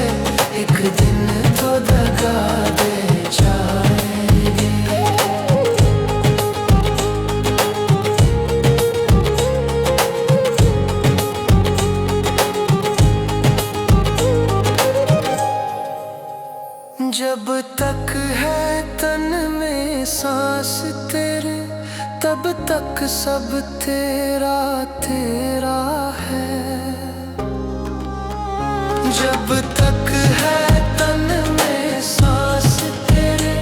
एक दिन तो दगा दे जाएंगे। जब तक है तन में सांस तेरे, तब तक सब तेरा तेरा है। जब तक है तन में सांस तेरे,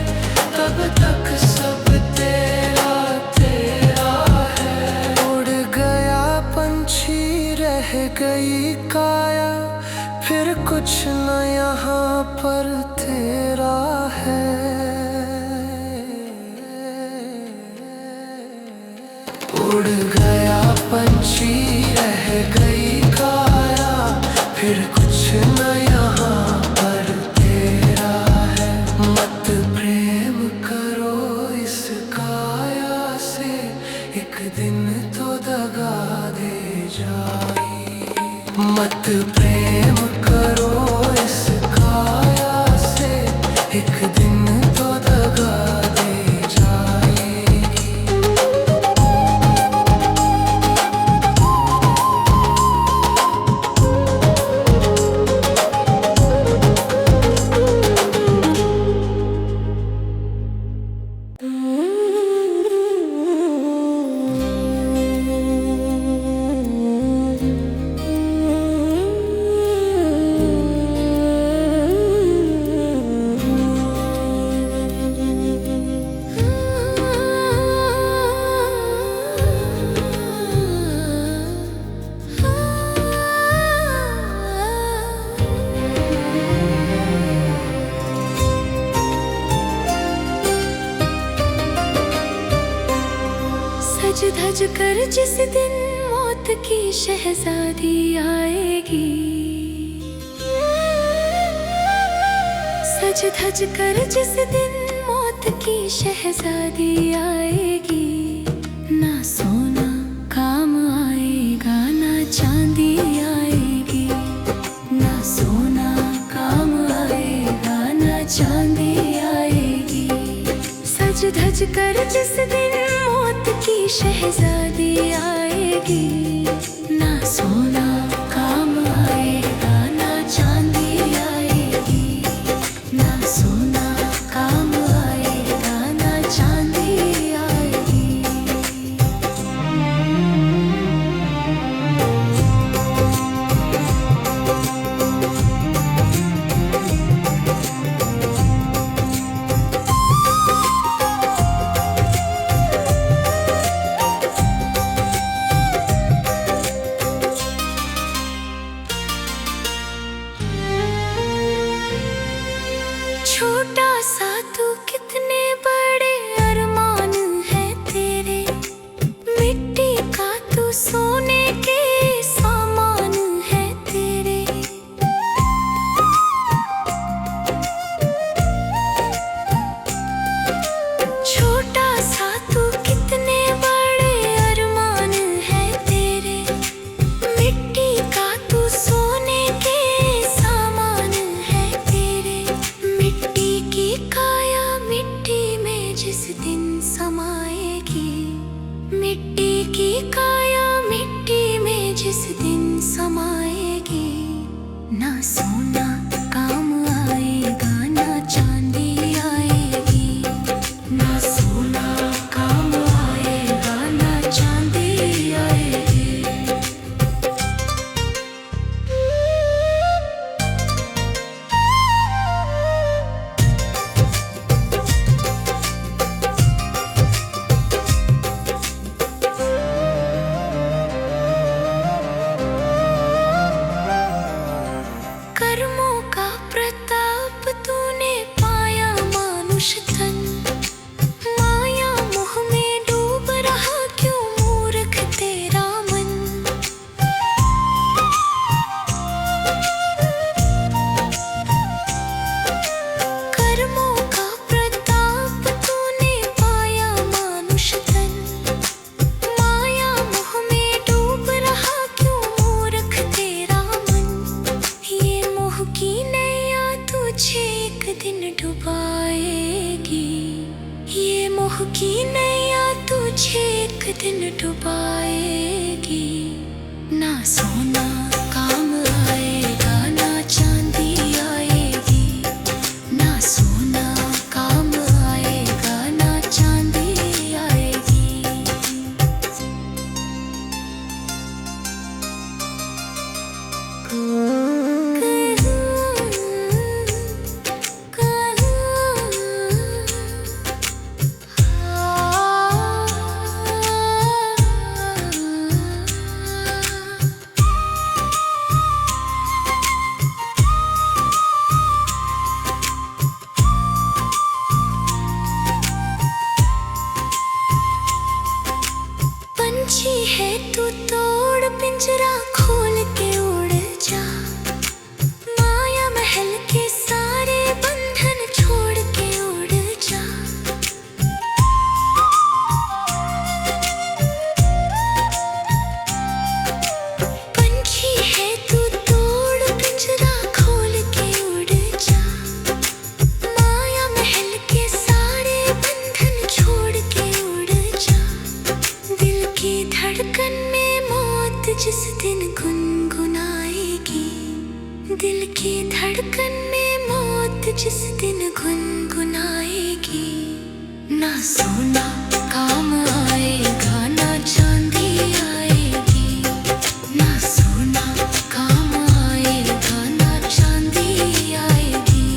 तब तक सब तेरा तेरा है। उड़ गया पंछी रह गई काया, फिर कुछ न यहाँ पर तेरा है। उड़ गया पंछी रह गई काया, फिर कुछ न यहाँ पर तेरा है। मत प्रेम करो इस काया से, एक दिन तो दगा दे जाएगी। मत प्रेम करो इस काया से, एक दिन तो दगा दे जाएगी। धज कर जिस दिन मौत की शहजादी आएगी, सज धज कर जिस दिन मौत की शहजादी आएगी, ना सोना काम आएगा ना चांदी आएगी, ना सोना काम आएगा ना चांदी आएगी। सज धज कर जिस दिन मौत की शहजादी आएगी, ना सोना काम आएगा ना चांदी आएगी, ना सोना काम आएगा ना चांदी आएगी। छोटा सा तू कितने बड़े अरमान है तेरे, मिट्टी का तू सोने के सामान है तेरे। छोटा सा तू कितने बड़े अरमान है तेरे, मिट्टी का तू सोने के सामान है तेरे। मिट्टी की काया मिट्टी में जिस दिन समाएगी, मिट्टी की काया मिट्टी में जिस दिन समाएगी, ना सोना काम आएगा ना चांदी आएगी, ना सोना काम आएगा ना चांदी आएगी। कर्मों का प्रताप तूने पाया मानुष तन, माया मोह में डूब रहा क्यों मूर्ख तेरा मन। कर्मों का प्रताप तूने पाया मानुष तन, माया मोह में डूब रहा क्यों मूर्ख तेरा मन। ये मोह की नैया तुझे एक दिन डुबाएगी, ये मोह की नैया तुझे एक दिन डुबाएगी, ना सोना काम आएगा ना चांदी आएगी, ना सोना काम आएगा ना चांदी आएगी। पंछी है तू तोड़ पिंजरा खोल के उड़ जा, माया महल के सारे बंधन छोड़ के उड़ जा। पंछी है तू तोड़ पिंजरा खोल के उड़ जा, माया महल के सारे बंधन छोड़ के उड़ जा। दिल की धड़कन में मौत जिस दिन गुनगुनाएगी, दिल की धड़कन में मौत जिस दिन गुनगुनाएगी, ना सोना काम आएगा ना चांदी आएगी, ना सोना काम आएगा ना चांदी आएगी।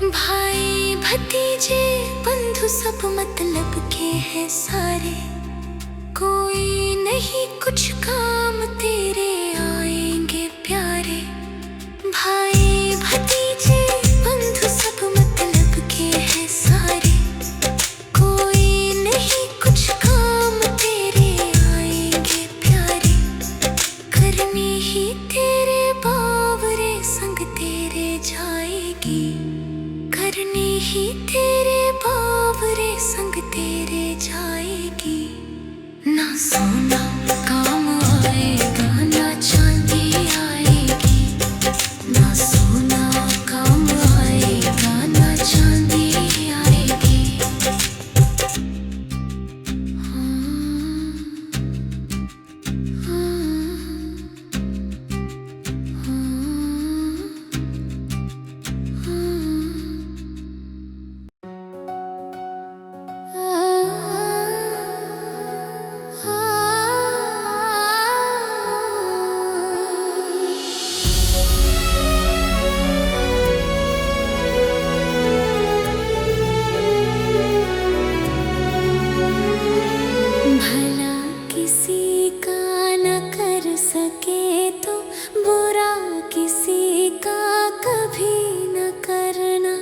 भाई भतीजे बंधु सब मतलब के हैं सारे, कोई नहीं कुछ काम तेरे आएंगे प्यारे। भाई भतीजे सोना काम आएगा ना चांदी आएगी, ना सोना काम आएगा ना चांदी आएगी। भला किसी का न कर सके तो बुरा किसी का कभी न करना।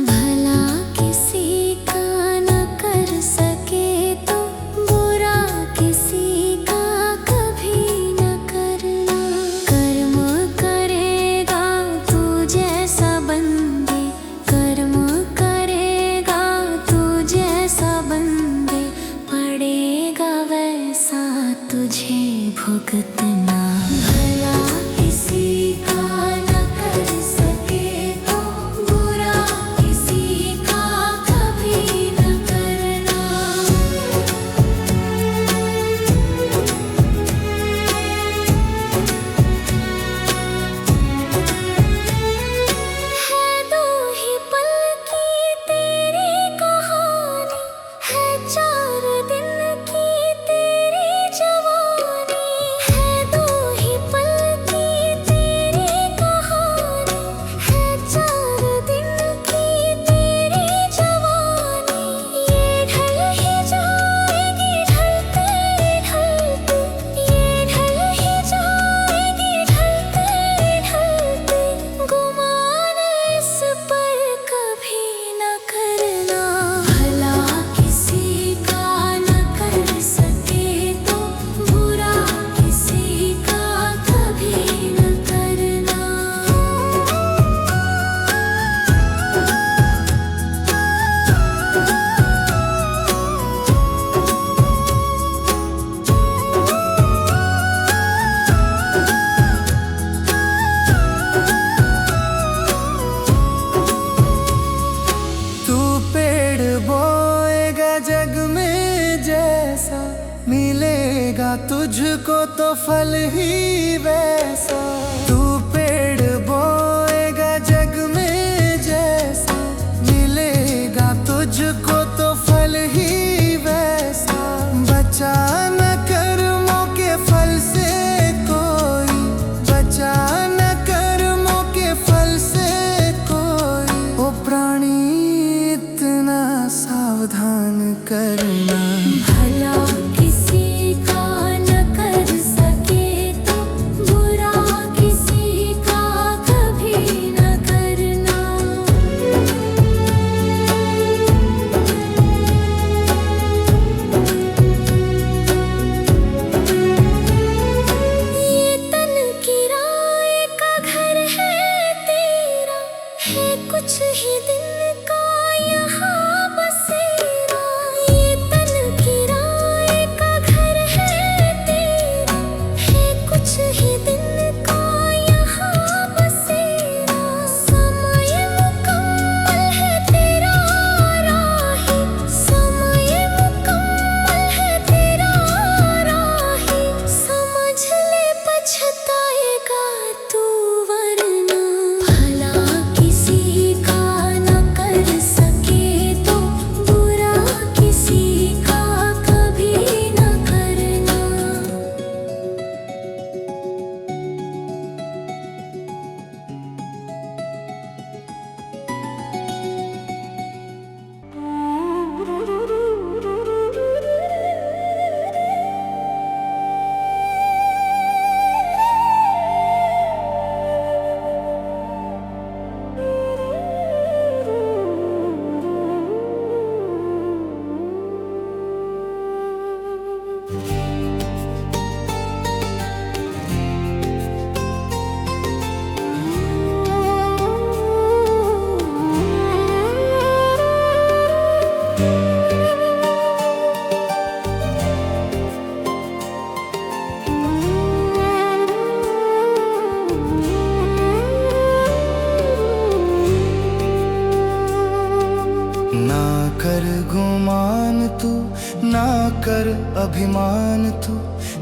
भला किसी का न कर सके तो बुरा किसी का कभी न करना। कर्म करेगा तू जैसा बंदे, कर्म करेगा तू जैसा बंदे, पड़ेगा वैसा तुझे भुगतना। भला किसी का न कर सके तो बुरा किसी का कभी न करना। है दो ही पल की तेरी कहानी, है 4 दिन की तेरी जवानी। है दो ही पल की तेरी कहानी, है 4 दिन की तेरी जवानी। ये ढल ही जाएगी ढलते ढलते, ये ढल ही जाएगी ढलते ढलते। गुमान इस पर कभी न करना। भला किसी का न कर सके तो बुरा किसी का कभी न करना। तू पेड़ बोएगा जग में जैसा, मिलेगा तुझको तो फल ही वैसा। तू पेड़ बोएगा जग में जैसा, मिलेगा तुझको तो फल ही वैसा। बचा न कर्मों के फल से कोई, बचा न कर्मों के फल से कोई। ओ प्राणी इतना सावधान करना। भला किसी का न कर सके तो बुरा किसी अभिमान तू,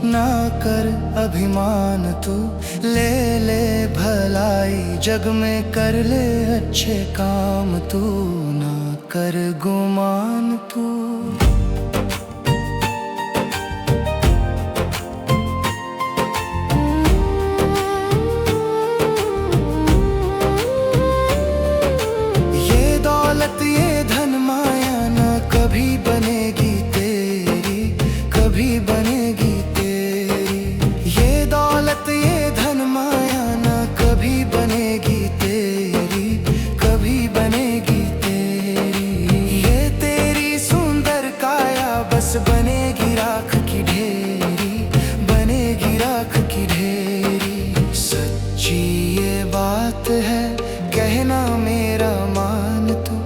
ना कर अभिमान तू। ले ले भलाई जग में कर ले अच्छे काम तू, ना कर गुमान तू। ये दौलत ये धन माया ना कभी बनेगी तेरी, कभी बनेगी तेरी। ये दौलत ये धन माया ना कभी बनेगी तेरी, कभी बनेगी तेरी। ये तेरी सुंदर काया बस बनेगी राख की ढेरी, बनेगी राख की ढेरी। सच्ची ये बात है कहना मेरा मान तू,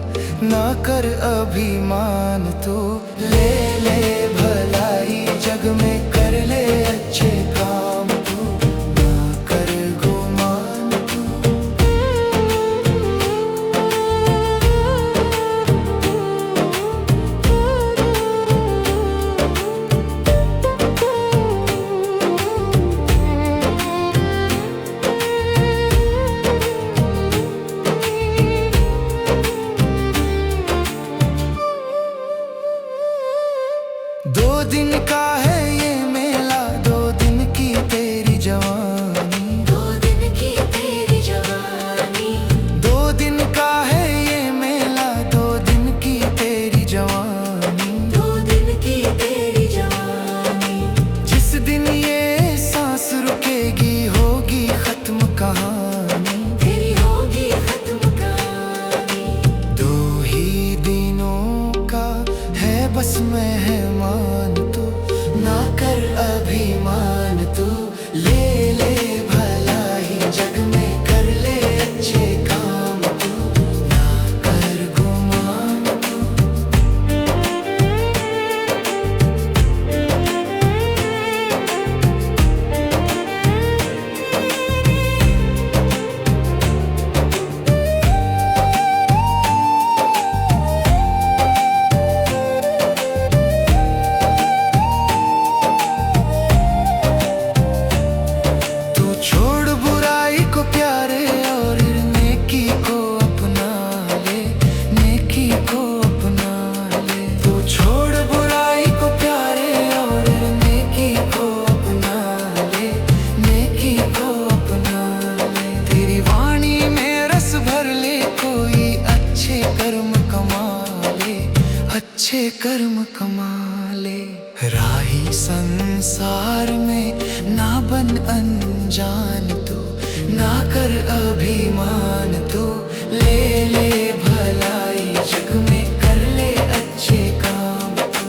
ना कर अभिमान तू। ले ले भलाई जग में कर ले अच्छे काम तू, ना कर गुमान तू। दो दिन का है ये मेला, दो दिन की तेरी जवानी, दो दिन की तेरी जवानी। दो दिन का है ये मेला, दो दिन की तेरी जवानी, दो दिन की तेरी जवानी। जिस दिन ये सांस रुकेगी होगी खत्म कहानी, तेरी होगी खत्म कहानी। दो ही दिनों का है बस मेहमान तू, ना कर अभिमान तू। ले ले भलाई जग में कर ले अच्छे काम तू, ना कर गुमान तू। तू छोड़ बुराई को प्यारे और नेकी को अपना ले, नेकी को अपना ले। तू छोड़ बुराई को प्यारे और नेकी को अपना ले, नेकी को अपना ले। तेरी वाणी में रस भर ले कोई अच्छे कर्म कमा ले, अच्छे कर्म कमा ले। राही संसार में ना बन अनजान तू, ना कर अभिमान तू। ले ले भलाई जग में कर ले अच्छे काम तू,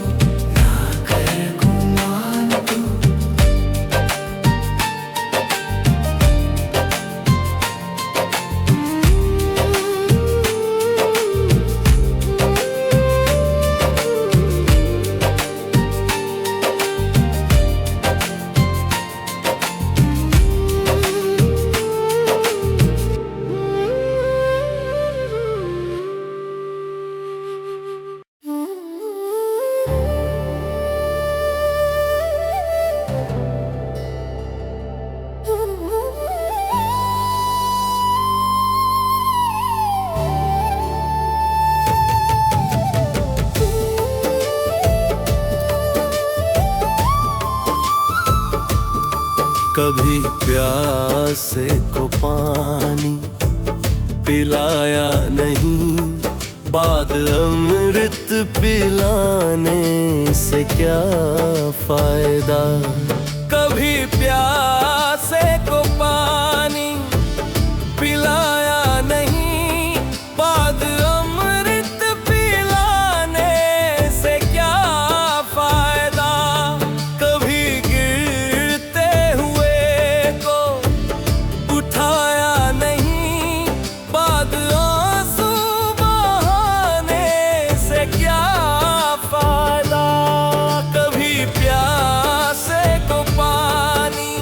ना कर गुमान तू। कभी प्यासे को पानी पिलाया नहीं, बाद अमृत पिलाने से क्या फायदा। कभी प्यासे को पानी पिलाया नहीं, बाद अमृत पिलाने से क्या फायदा। कभी गिरते हुए को उठाया नहीं, बाद आंसू बहाने से क्या फायदा। कभी प्यासे को पानी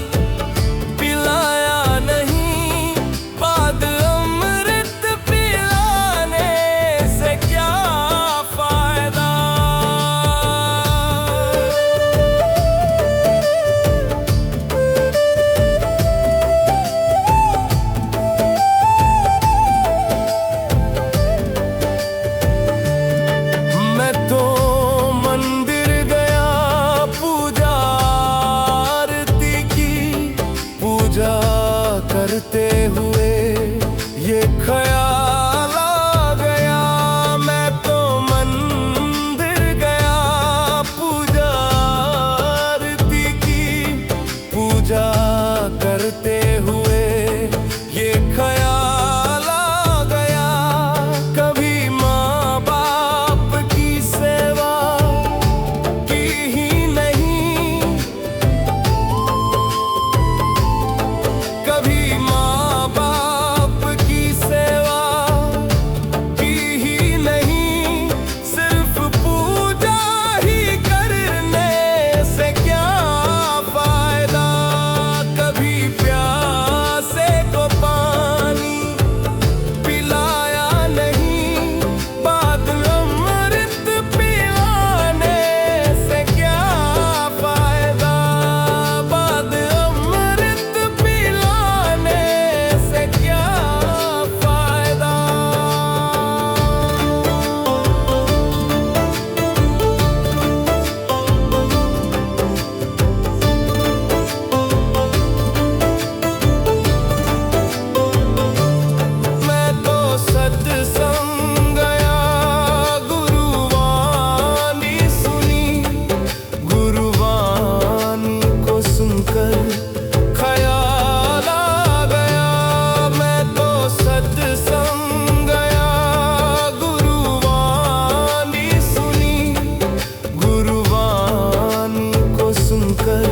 कर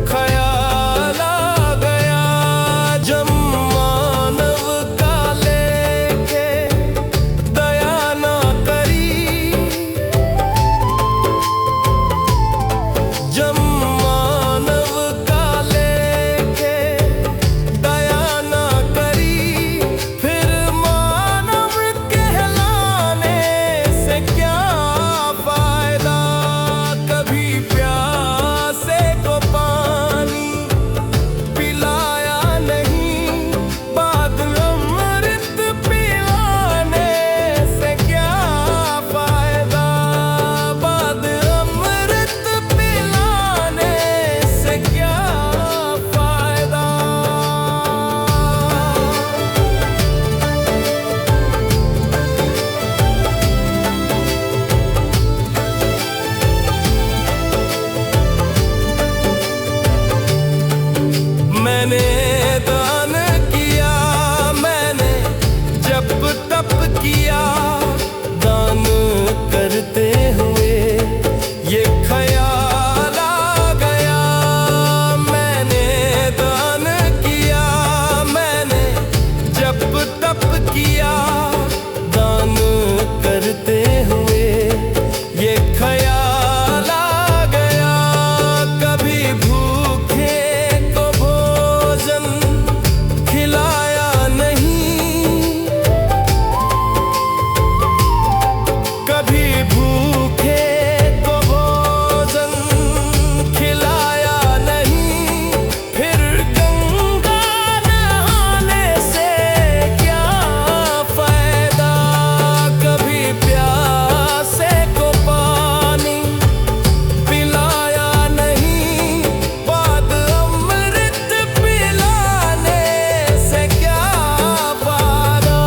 ख्याल आ गया। जब मानव का लेके दया ना करी, जब मानव का लेके दया ना करी, फिर मानव कहलाने से क्या फायदा। कभी प्यासे को पानी पिलाया नहीं, बाद अमृत पिलाने से क्या फायदा। बाद अमृत पिलाने से क्या फायदा। मैंने दान किया, मैंने जप तप किया, दान करते हुए ये ख्याल आ गया। मैंने दान किया, मैंने जप तप किया, दान करते हुए ये ख्याल आ गया। कभी भूखे को भोजन खिलाया नहीं, कभी भूखे को भोजन खिलाया नहीं, फिर गंगा नहाने से क्या फायदा। कभी प्यासे को पानी पिलाया नहीं, बाद अमृत पिलाने से क्या फायदा।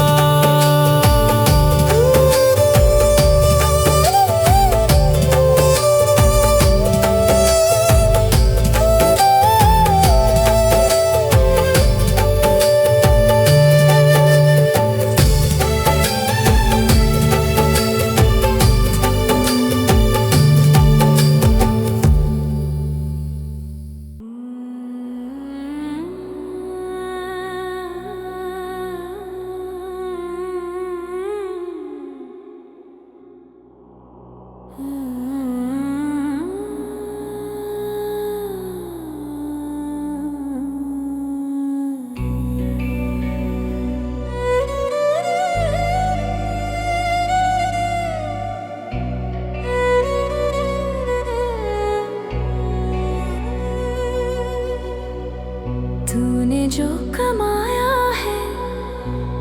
तूने जो कमाया है,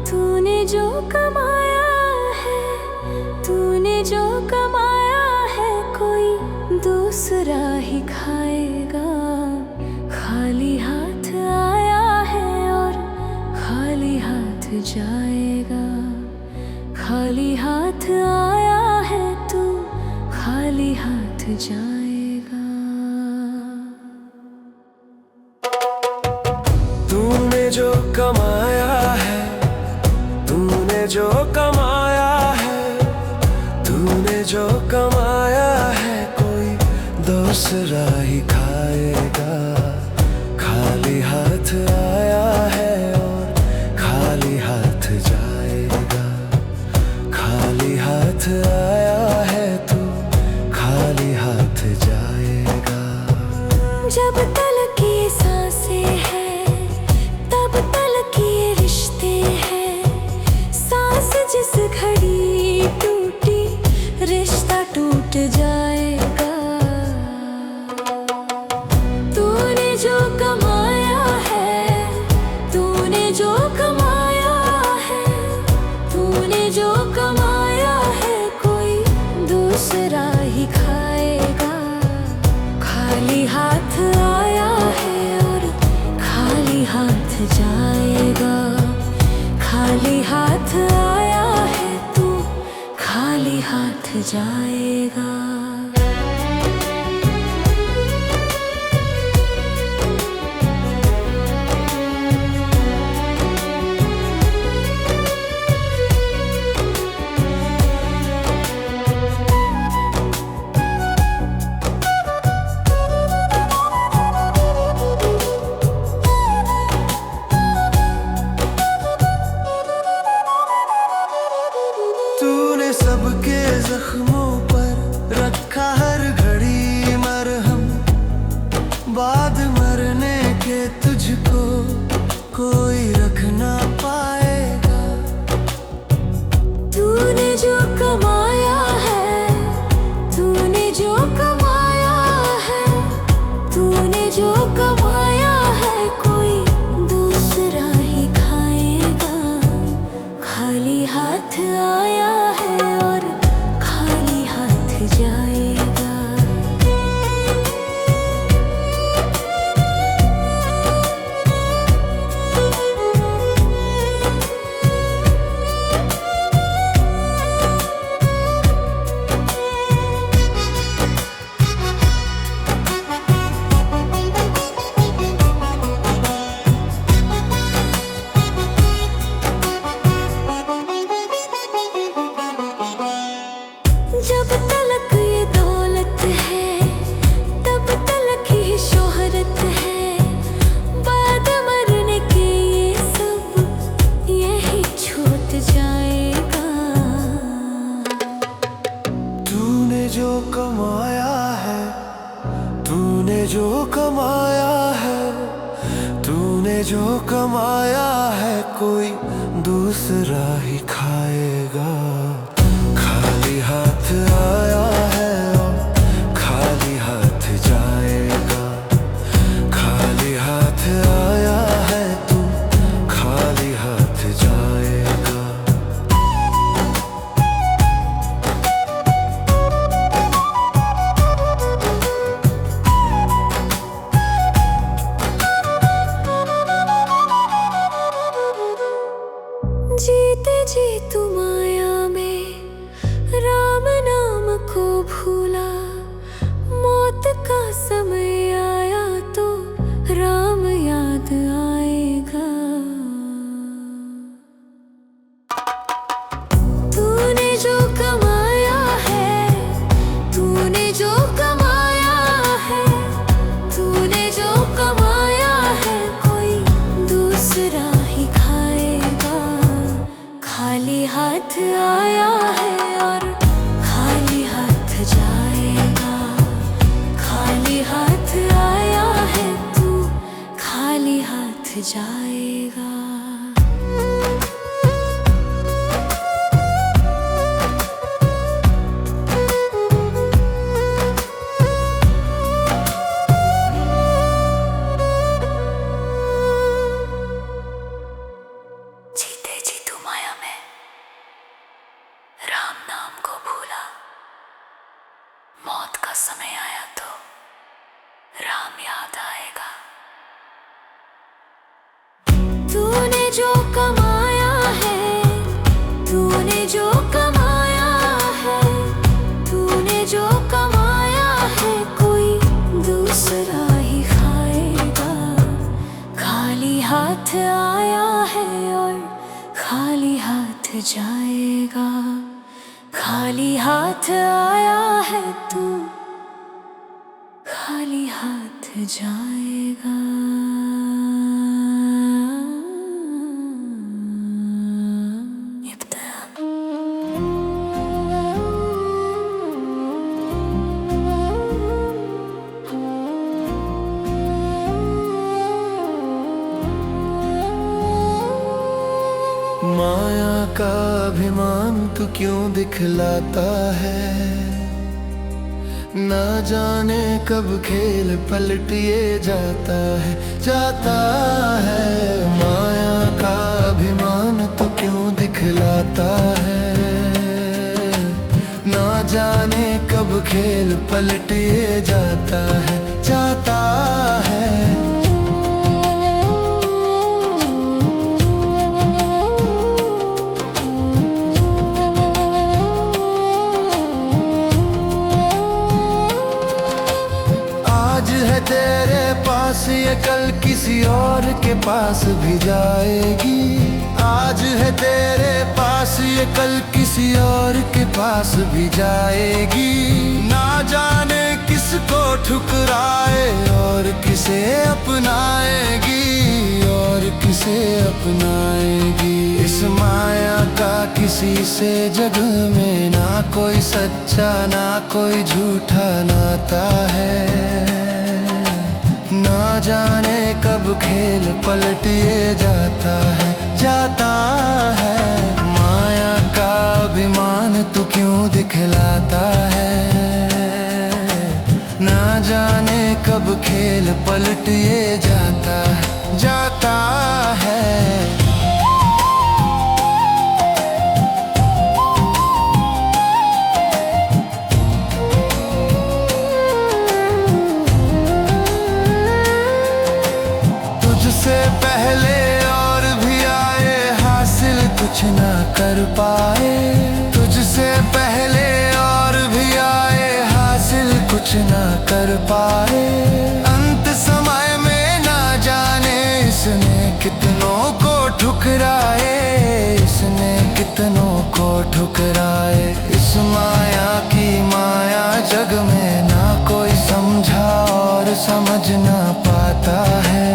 तूने जो कमाया है, तूने जो कमाया है, कोई दूसरा ही खाएगा। खाली हाथ आया है और खाली हाथ जाएगा। खाली हाथ आया है तू, खाली हाथ जाएगा। तूने जो कमाया है, तूने जो कमाया है, तूने जो कमाया है, कोई दूसरा ही खाएगा। खाली हाथ आया है और खाली हाथ जाएगा। खाली हाथ आया है तू, खाली हाथ जाएगा। जब तल की सांसें हैं, तब तल के रिश्ते हैं। सांस जिस घड़ी टूटी, रिश्ता टूट जाएगा। तूने जो कमाया है, तूने जो कमाया है, तूने जो कमाया है, कोई दूसरा ही खाएगा। खाली हाथ आया है और खाली हाथ जाएगा। खाली हाथ आया है तू, खाली हाथ जाएगा। बाद मरने के तुझको कोई रख ना पाएगा। तूने जो कमाया है, तूने जो कमाया है, तूने जो कमाया है, कोई दूसरा ही खाएगा। खाली हाथ आया है और खाली हाथ जाएगा। जब तलक ये दौलत है, तब तलक ही शोहरत है। बाद मरने के ये सब यही छूट जाएगा। तूने जो कमाया है, तूने जो कमाया है, तूने जो कमाया है, कोई दूसरा ही खाएगा। खाली हाथ आया है और खाली हाथ जाएगा। खाली हाथ आया है तू, खाली हाथ जाएगा। जीते जी तू माया में राम नाम को भूला। मौत का समय आया तो राम याद आएगा। तूने जो कमाया है, तूने जो कमाया है, तूने जो कमाया है, कोई दूसरा ही खाएगा। खाली हाथ आया है और खाली हाथ जाएगा। खाली हाथ आया है तू, खाली हाथ जाएगा। जीते जी तू माया में राम नाम को भूला। मौत का समय आया तो राम याद आएगा। तूने जो कमाया है, तूने जो कमाया है, तूने जो कमाया है, कोई दूसरा ही खाएगा। खाली हाथ आया है और खाली हाथ जाएगा। खाली हाथ आया है तू, खाली हाथ जाएगा। माया का अभिमान तू क्यों दिखलाता है? ना जाने कब खेल पलट ये जाता है, जाता है। माया का अभिमान तू क्यों दिखलाता है? ना जाने कब खेल पलट ये जाता है, जाता है। तेरे पास ये कल किसी और के पास भी जाएगी। आज है तेरे पास ये कल किसी और के पास भी जाएगी। ना जाने किसको ठुकराए और किसे अपनाएगी, और किसे अपनाएगी। इस माया का किसी से जग में ना कोई सच्चा ना कोई झूठा नाता है। ना जाने कब खेल पलटिए जाता है माया का अभिमान तू क्यों दिखलाता है। ना जाने कब खेल पलटिए जाता है। तुझसे पहले और भी आए, हासिल कुछ ना कर पाए। तुझसे पहले और भी आए, हासिल कुछ ना कर पाए। अंत समय में ना जाने इसने कितनों को ठुकराए, इसने कितनों को ठुकराए। इस माया की माया जग में ना कोई समझा और समझ ना पाता है।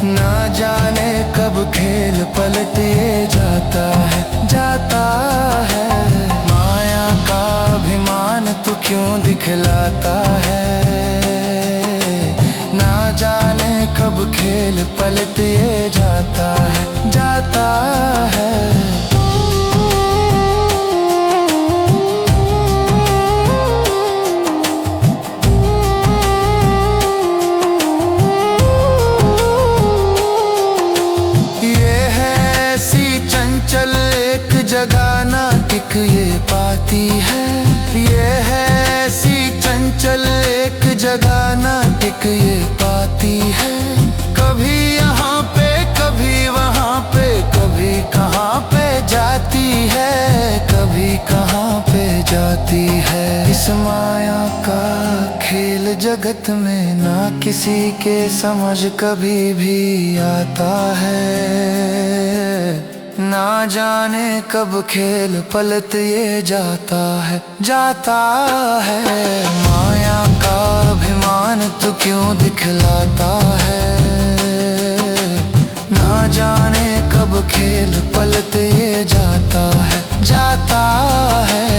ना जाने कब खेल पलटिए जाता है माया का अभिमान तू क्यों दिखलाता है। ना जाने कब खेल पलटिए जाता है। चंचल एक जगह ना टिक ये पाती है। ये है ऐसी चंचल एक जगह ना टिक ये पाती है। कभी यहाँ पे कभी वहाँ पे, कभी कहाँ पे जाती है, कभी कहाँ पे जाती है। इस माया का खेल जगत में ना किसी के समझ कभी भी आता है। ना जाने कब खेल पलट ये जाता है माया का अभिमान तू क्यों दिखलाता है। ना जाने कब खेल पलट ये जाता है।